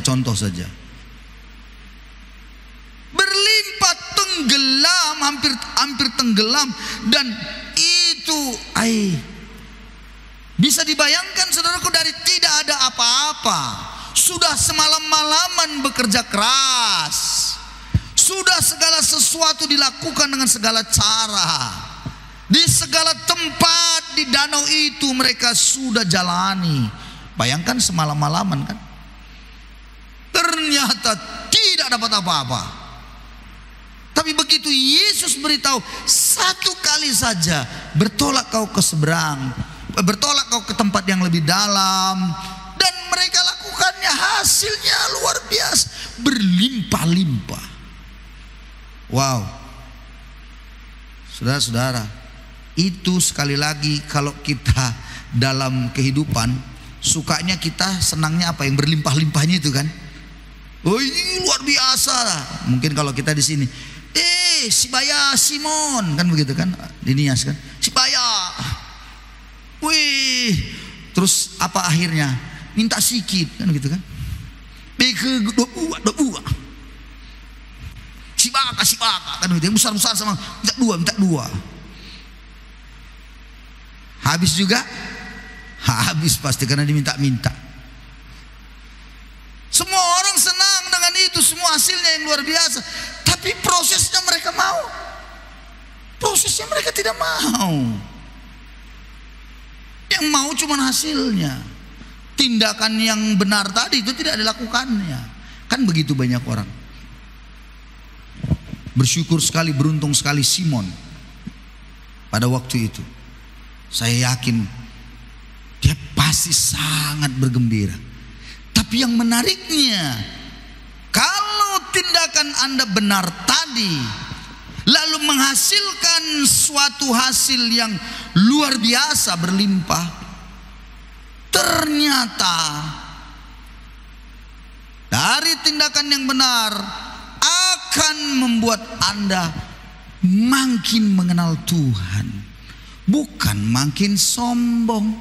Berlimpah, tenggelam, hampir tenggelam, dan itu bisa dibayangkan saudaraku, dari tidak ada apa-apa, sudah semalam-malaman bekerja keras, sudah segala sesuatu dilakukan dengan segala cara, di segala tempat di danau itu mereka sudah jalani. Bayangkan semalam-malaman kan, ternyata tidak dapat apa-apa. Tapi begitu Yesus beritahu, 1 kali saja bertolak kau ke seberang, bertolak kau ke tempat yang lebih dalam, dan mereka lakukannya, hasilnya luar biasa, berlimpah-limpah. Wow, saudara-saudara, itu sekali lagi kalau kita dalam kehidupan sukanya kita senangnya apa? Yang berlimpah-limpahnya itu kan. Oh, ini luar biasa. Mungkin kalau kita di sini, si Baya Simon kan begitu kan, Dinias kan, si Baya. Wih, terus apa akhirnya? Minta sikit kan gitu kan. Beke dua. Si baka kan gitu. Yang besar-besar sama minta dua. Habis juga? Habis pasti karena diminta-minta. Semua orang senang dengan itu, semua hasilnya yang luar biasa. Tapi prosesnya mereka mau. Prosesnya mereka tidak mau. Yang mau cuma hasilnya. Tindakan yang benar tadi itu tidak dilakukannya. Kan begitu banyak orang. Bersyukur sekali, beruntung sekali Simon pada waktu itu. Saya yakin dia pasti sangat bergembira. Tapi yang menariknya, kalau tindakan Anda benar tadi, lalu menghasilkan suatu hasil yang luar biasa, berlimpah, ternyata dari tindakan yang benar akan membuat Anda makin mengenal Tuhan, bukan makin sombong.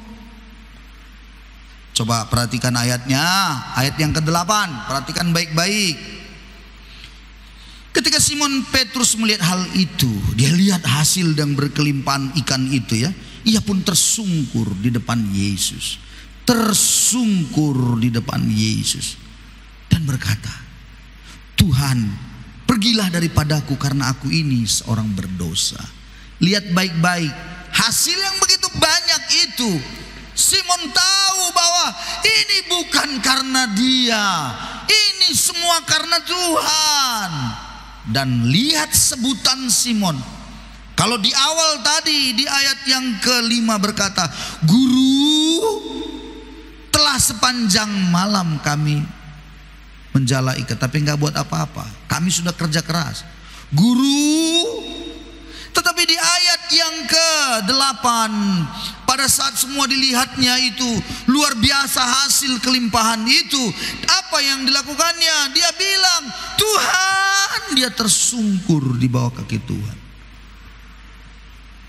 Coba perhatikan ayatnya, ayat yang ke-8, perhatikan baik-baik. Ketika Simon Petrus melihat hal itu, dia lihat hasil dan berkelimpahan ikan itu ya, ia pun tersungkur di depan Yesus. Tersungkur di depan Yesus dan berkata, Tuhan, pergilah daripadaku karena aku ini seorang berdosa. Lihat baik-baik, hasil yang begitu banyak itu, Simon tahu bahwa ini bukan karena dia, ini semua karena Tuhan. Dan lihat sebutan Simon. Kalau di awal tadi di ayat yang ke-5 berkata, Guru, telah sepanjang malam kami menjala ikan tapi nggak buat apa-apa. Kami sudah kerja keras. Guru, tetapi di ayat yang ke-8, pada saat semua dilihatnya itu luar biasa hasil kelimpahan itu, apa yang dilakukannya? Dia bilang, Tuhan, dia tersungkur di bawah kaki Tuhan.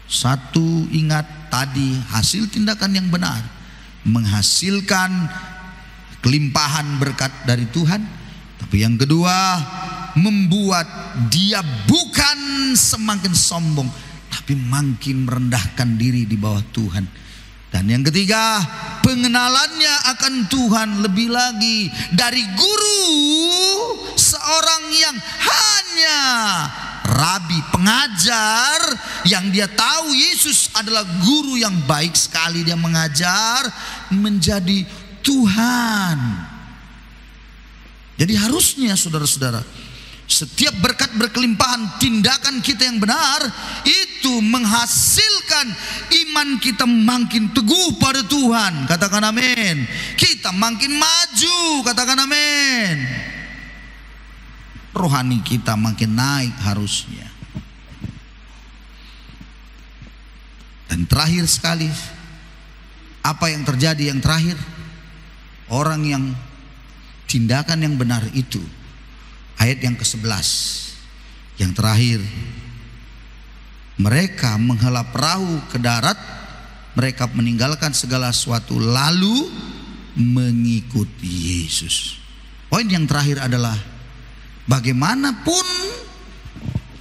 Satu, ingat tadi hasil tindakan yang benar menghasilkan kelimpahan berkat dari Tuhan. Tapi yang kedua, membuat dia bukan semakin sombong, tapi makin merendahkan diri di bawah Tuhan. Dan yang ketiga, pengenalannya akan Tuhan lebih lagi dari guru, seorang yang hanya rabi, pengajar, yang dia tahu Yesus adalah guru yang baik sekali, dia mengajar, menjadi Tuhan. Jadi harusnya saudara-saudara, setiap berkat berkelimpahan tindakan kita yang benar itu menghasilkan iman kita makin teguh pada Tuhan. Katakan amin. Kita makin maju. Katakan amin. Rohani kita makin naik harusnya. Dan terakhir sekali, apa yang terjadi yang terakhir? Orang yang tindakan yang benar itu, ayat yang ke-11 yang terakhir, mereka menghela perahu ke darat, mereka meninggalkan segala sesuatu lalu mengikuti Yesus. Poin yang terakhir adalah bagaimanapun,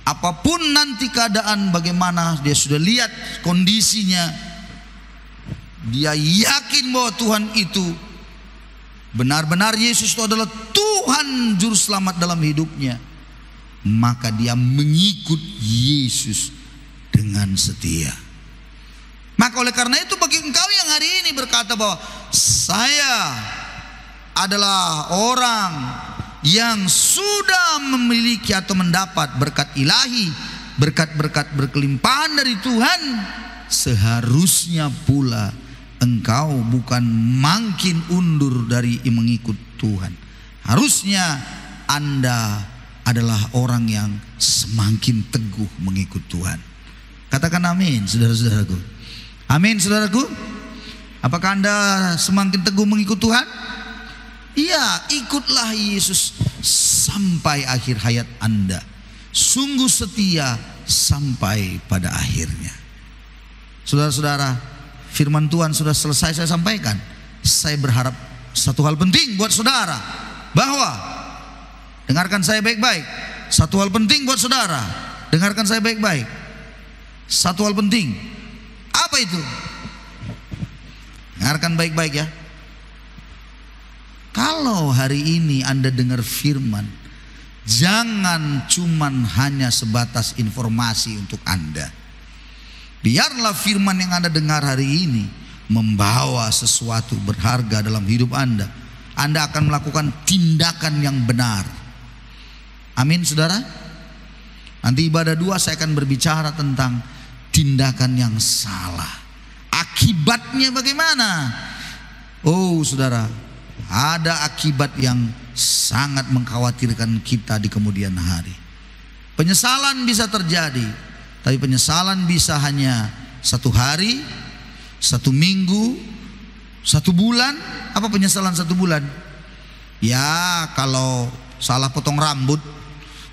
apapun nanti keadaan, bagaimana dia sudah lihat kondisinya, dia yakin bahwa Tuhan itu benar-benar, Yesus itu adalah Tuhan juru selamat dalam hidupnya, maka dia mengikut Yesus dengan setia. Maka oleh karena itu, bagi engkau yang hari ini berkata bahwa saya adalah orang yang sudah memiliki atau mendapat berkat ilahi, berkat-berkat berkelimpahan dari Tuhan, seharusnya pula engkau bukan makin undur dari mengikut Tuhan. Harusnya Anda adalah orang yang semakin teguh mengikut Tuhan. Katakan amin, saudara-saudaraku. Amin, saudaraku. Apakah Anda semakin teguh mengikut Tuhan? Iya, ikutlah Yesus sampai akhir hayat Anda. Sungguh setia sampai pada akhirnya. Saudara-saudara, firman Tuhan sudah selesai saya sampaikan. Saya berharap satu hal penting buat saudara, bahwa dengarkan saya baik-baik. Satu hal penting buat saudara, dengarkan saya baik-baik. Satu hal penting. Apa itu? Dengarkan baik-baik ya. Kalau hari ini Anda dengar firman, jangan cuman hanya sebatas informasi untuk Anda. Biarlah firman yang Anda dengar hari ini membawa sesuatu berharga dalam hidup Anda. Anda akan melakukan tindakan yang benar. Amin, saudara. Nanti ibadah 2 saya akan berbicara tentang tindakan yang salah. Akibatnya bagaimana? Oh saudara, ada akibat yang sangat mengkhawatirkan kita di kemudian hari. Penyesalan bisa terjadi, tapi penyesalan bisa hanya 1 hari, 1 minggu, 1 bulan. Apa penyesalan 1 bulan? Ya kalau salah potong rambut,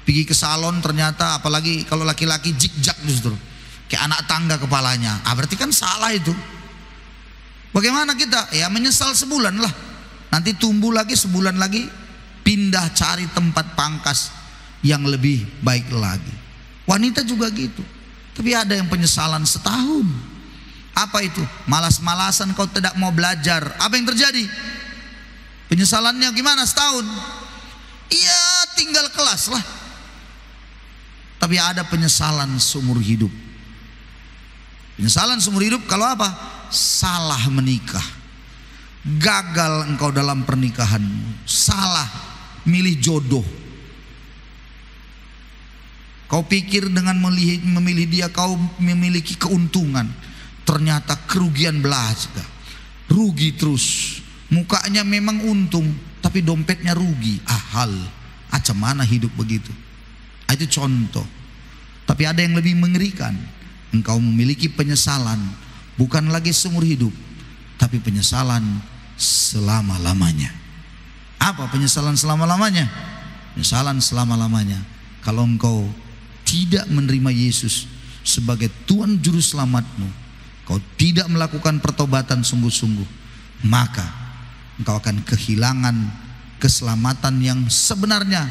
pergi ke salon ternyata, apalagi kalau laki-laki zigzag justru, kayak anak tangga kepalanya, berarti kan salah itu. Bagaimana kita? Ya menyesal sebulan lah, nanti tumbuh lagi sebulan lagi, pindah cari tempat pangkas yang lebih baik lagi. Wanita juga gitu. Tapi ada yang penyesalan setahun. Apa itu? Malas-malasan kau tidak mau belajar. Apa yang terjadi? Penyesalannya gimana setahun? Iya tinggal kelas lah. Tapi ada penyesalan seumur hidup. Penyesalan seumur hidup kalau apa? Salah menikah, gagal engkau dalam pernikahanmu, salah milih jodoh. Kau pikir dengan memilih dia kau memiliki keuntungan, ternyata kerugian belaka, rugi terus. Mukanya memang untung, tapi dompetnya rugi. Macam mana hidup begitu? Itu contoh. Tapi ada yang lebih mengerikan. Engkau memiliki penyesalan, bukan lagi seumur hidup, tapi penyesalan selama-lamanya. Apa penyesalan selama-lamanya? Penyesalan selama-lamanya kalau engkau tidak menerima Yesus sebagai Tuhan Juru Selamatmu, kau tidak melakukan pertobatan sungguh-sungguh, maka engkau akan kehilangan keselamatan yang sebenarnya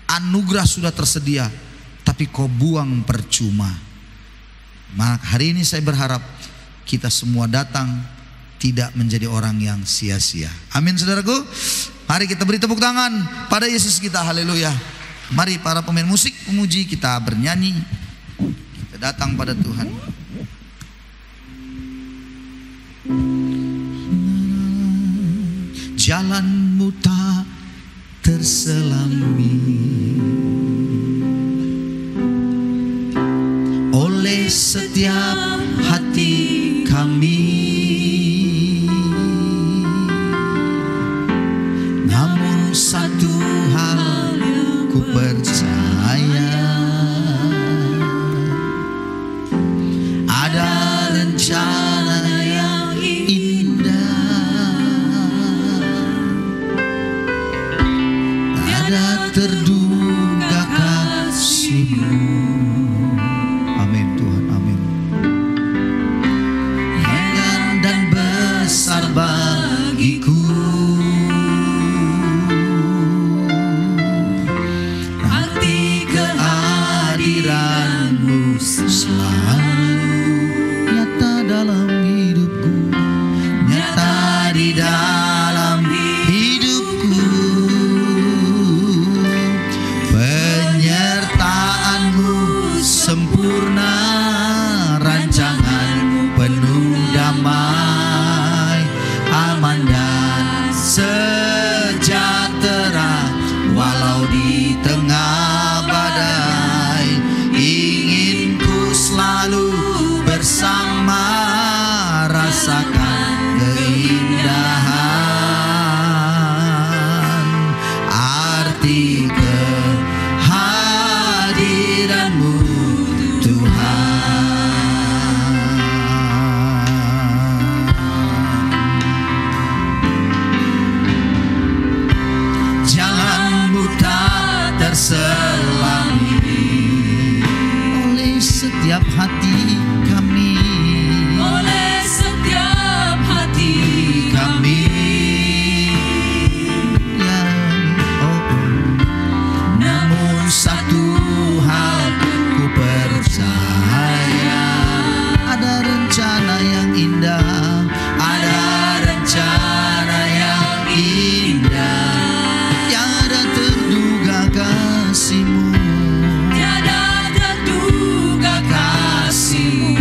anugerah sudah tersedia, tapi kau buang percuma. Maka hari ini saya berharap kita semua datang tidak menjadi orang yang sia-sia. Amin saudaraku. Mari kita beri tepuk tangan pada Yesus kita. Haleluya. Mari para pemain musik memuji, kita bernyanyi, kita datang pada Tuhan. Jalanmu tak terselami oleh setiap hati kami, namun satu hal ku percaya, ada rencana yang indah, ada terduga kasih-Mu. Amin Tuhan, amin. Ringan dan besar bagiku arti kehadiran-Mu selalu nyata dalam hidupku, nyata di dalam hidupku. Penyertaan-Mu sempurna, rancangan-Mu penuh damai, aman dan sejahtera walau di tengah badai. Ingin ku selalu bersama, rasakan keindahan arti kehadiran-Mu Tuhan. Jalan-Mu tak terselami oleh setiap hati kami, oleh setiap hati kami. Ya, namun satu hal ku percaya, ada rencana yang indah, ada rencana yang indah, tiada terduga kasih-Mu, tiada terduga kasih-Mu.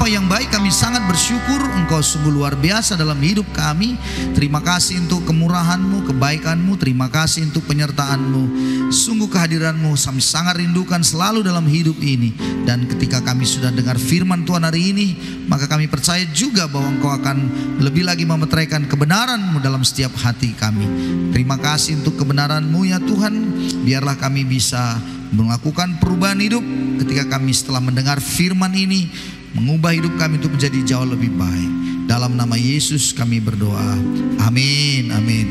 Bapa yang baik, kami sangat bersyukur Engkau sungguh luar biasa dalam hidup kami. Terima kasih untuk kemurahan-Mu, kebaikan-Mu. Terima kasih untuk penyertaan-Mu. Sungguh kehadiran-Mu kami sangat rindukan selalu dalam hidup ini. Dan ketika kami sudah dengar firman Tuhan hari ini, maka kami percaya juga bahwa Engkau akan lebih lagi memeteraikan kebenaran-Mu dalam setiap hati kami. Terima kasih untuk kebenaran-Mu ya Tuhan. Biarlah kami bisa melakukan perubahan hidup ketika kami setelah mendengar firman ini, mengubah hidup kami untuk menjadi jauh lebih baik. Dalam nama Yesus kami berdoa. Amin. Amin.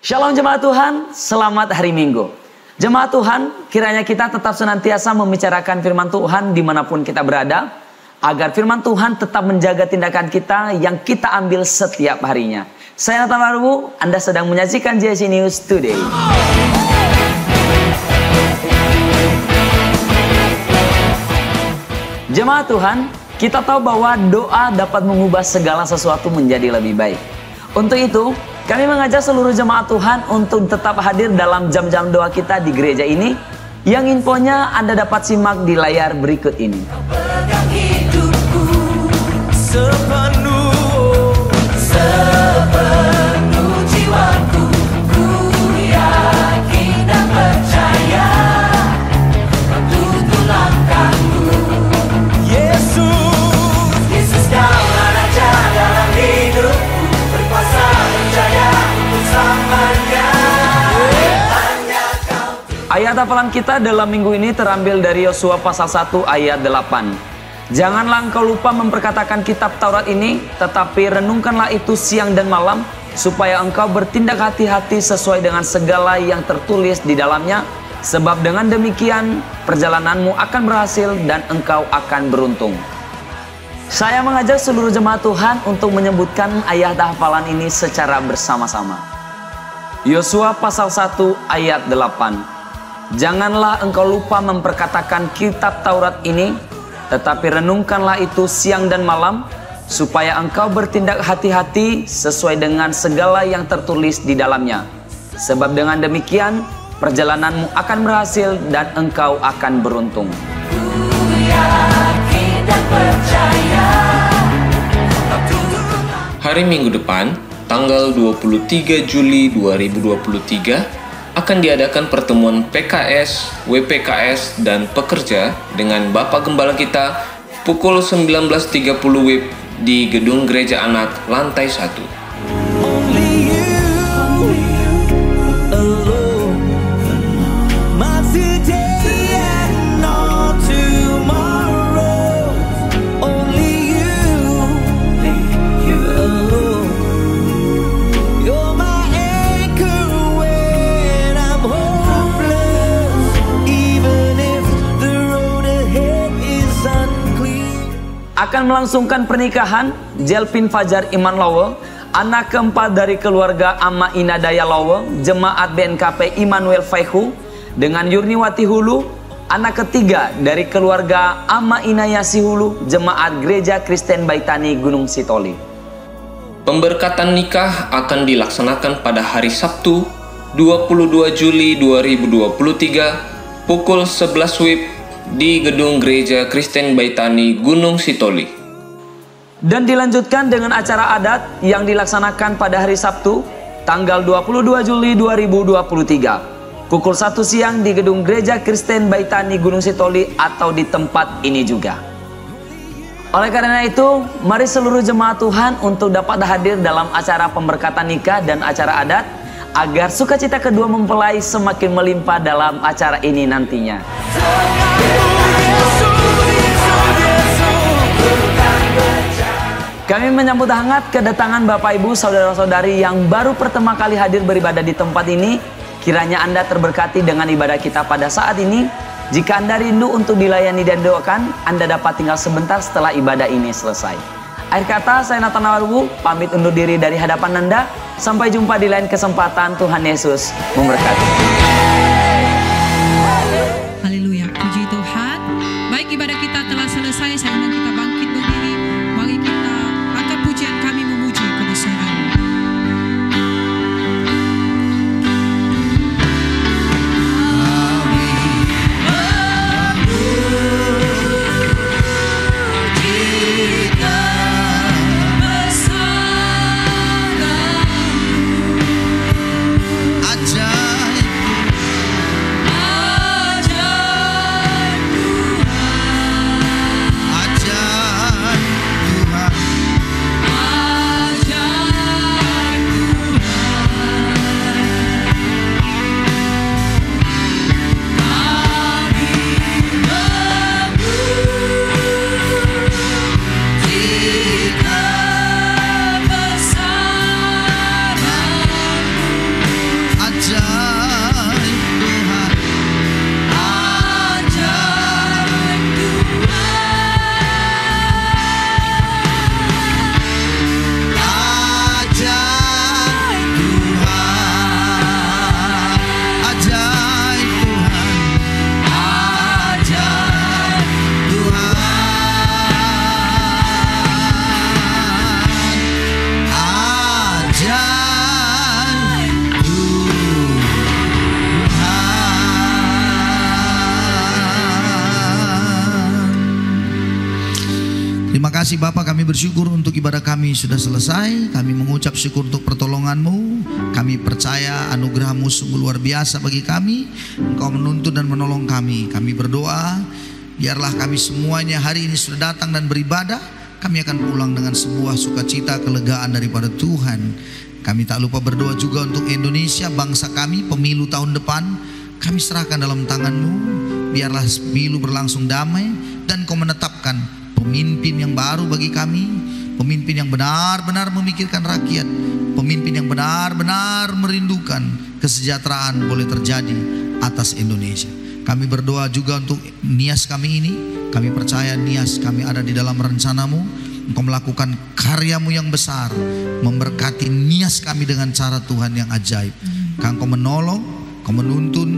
Shalom jemaat Tuhan, selamat hari Minggu. Jemaat Tuhan, kiranya kita tetap senantiasa membicarakan firman Tuhan dimanapun kita berada, agar firman Tuhan tetap menjaga tindakan kita yang kita ambil setiap harinya. Saya Nathan Warwu, Anda sedang menyaksikan JC News Today. Jemaat Tuhan, kita tahu bahwa doa dapat mengubah segala sesuatu menjadi lebih baik. Untuk itu, kami mengajak seluruh jemaat Tuhan untuk tetap hadir dalam jam-jam doa kita di gereja ini. Yang infonya Anda dapat simak di layar berikut ini. Pegang hidupku sepenuh jiwaku, ku yakin dan percaya untuk langkahku. Yesus daulah raja dalam hidupku, berkuasa percaya untuk selamanya. Ayat hafalan kita dalam minggu ini terambil dari Yosua pasal 1 ayat 8. Janganlah engkau lupa memperkatakan kitab Taurat ini, tetapi renungkanlah itu siang dan malam, supaya engkau bertindak hati-hati sesuai dengan segala yang tertulis di dalamnya. Sebab dengan demikian perjalananmu akan berhasil dan engkau akan beruntung. Saya mengajak seluruh jemaat Tuhan untuk menyebutkan ayat hafalan ini secara bersama-sama. Yosua pasal 1 ayat 8. Janganlah engkau lupa memperkatakan kitab Taurat ini, tetapi renungkanlah itu siang dan malam, supaya engkau bertindak hati-hati sesuai dengan segala yang tertulis di dalamnya. Sebab dengan demikian perjalananmu akan berhasil dan engkau akan beruntung. Hari Minggu depan, tanggal 23 Juli 2023, akan diadakan pertemuan PKS, WPKS, dan pekerja dengan Bapak Gembala kita pukul 19.30 WIB di Gedung Gereja Anak lantai 1. Akan melangsungkan pernikahan Jelpin Fajar Iman Lowo, anak keempat dari keluarga Ama Inadaya Lowo, jemaat BNKP Immanuel Faihu, dengan Yurniwati Hulu, anak ketiga dari keluarga Ama Inayasi Hulu, jemaat Gereja Kristen Baitani Gunung Sitoli. Pemberkatan nikah akan dilaksanakan pada hari Sabtu 22 Juli 2023 pukul 11 WIB di Gedung Gereja Kristen Baitani Gunung Sitoli. Dan dilanjutkan dengan acara adat yang dilaksanakan pada hari Sabtu tanggal 22 Juli 2023 pukul 1 siang di Gedung Gereja Kristen Baitani Gunung Sitoli atau di tempat ini juga. Oleh karena itu, mari seluruh jemaat Tuhan untuk dapat hadir dalam acara pemberkatan nikah dan acara adat, agar sukacita kedua mempelai semakin melimpah dalam acara ini nantinya. Kami menyambut hangat kedatangan Bapak Ibu Saudara-saudari yang baru pertama kali hadir beribadah di tempat ini. Kiranya Anda terberkati dengan ibadah kita pada saat ini. Jika Anda rindu untuk dilayani dan doakan, Anda dapat tinggal sebentar setelah ibadah ini selesai. Akhir kata, saya Nathan Warwu pamit undur diri dari hadapan Anda. Sampai jumpa di lain kesempatan. Tuhan Yesus memberkati. Haleluya, puji Tuhan. Baik, ibadah kita telah selesai. Saya undang kita bangkit berdiri. Mari kita angkat pujian kami memuji kebesaran. Puji Terima kasih Bapa, kami bersyukur untuk ibadah kami sudah selesai. Kami mengucap syukur untuk pertolongan-Mu. Kami percaya anugerah-Mu sungguh luar biasa bagi kami. Engkau menuntun dan menolong kami. Kami berdoa, biarlah kami semuanya hari ini sudah datang dan beribadah, kami akan pulang dengan sebuah sukacita, kelegaan daripada Tuhan. Kami tak lupa berdoa juga untuk Indonesia, bangsa kami, pemilu tahun depan. Kami serahkan dalam tangan-Mu. Biarlah pemilu berlangsung damai dan Kau menetapkan pemimpin yang baru bagi kami, pemimpin yang benar-benar memikirkan rakyat, pemimpin yang benar-benar merindukan kesejahteraan boleh terjadi atas Indonesia. Kami berdoa juga untuk Nias kami ini. Kami percaya Nias kami ada di dalam rencana-Mu. Engkau melakukan karya-Mu yang besar, memberkati Nias kami dengan cara Tuhan yang ajaib. Engkau menolong, Kau menuntun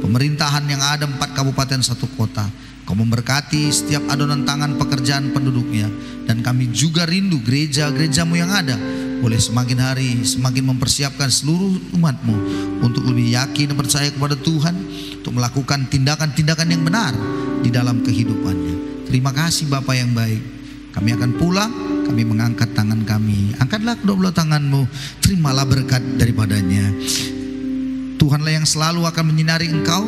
pemerintahan yang ada 4 kabupaten 1 kota. Kau memberkati setiap adonan tangan pekerjaan penduduknya. Dan kami juga rindu gereja-gereja-Mu yang ada boleh semakin hari semakin mempersiapkan seluruh umat-Mu untuk lebih yakin dan percaya kepada Tuhan, untuk melakukan tindakan-tindakan yang benar di dalam kehidupannya. Terima kasih Bapa yang baik. Kami akan pulang, kami mengangkat tangan kami. Angkatlah kedua belah tangan-Mu, terimalah berkat daripadanya. Tuhanlah yang selalu akan menyinari engkau.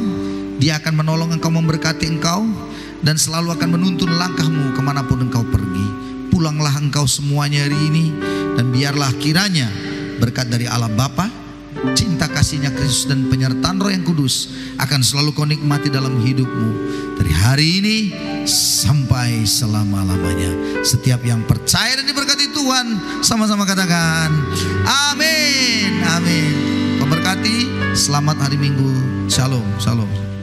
Dia akan menolong engkau, memberkati engkau, dan selalu akan menuntun langkahmu kemanapun engkau pergi. Pulanglah engkau semuanya hari ini, dan biarlah kiranya berkat dari Allah Bapa, cinta kasihnya Kristus, dan penyertaan Roh yang Kudus akan selalu kau nikmati dalam hidupmu dari hari ini sampai selama-lamanya. Setiap yang percaya dan diberkati Tuhan sama-sama katakan amin. Amin. Memberkati. Selamat hari Minggu. Shalom. Shalom.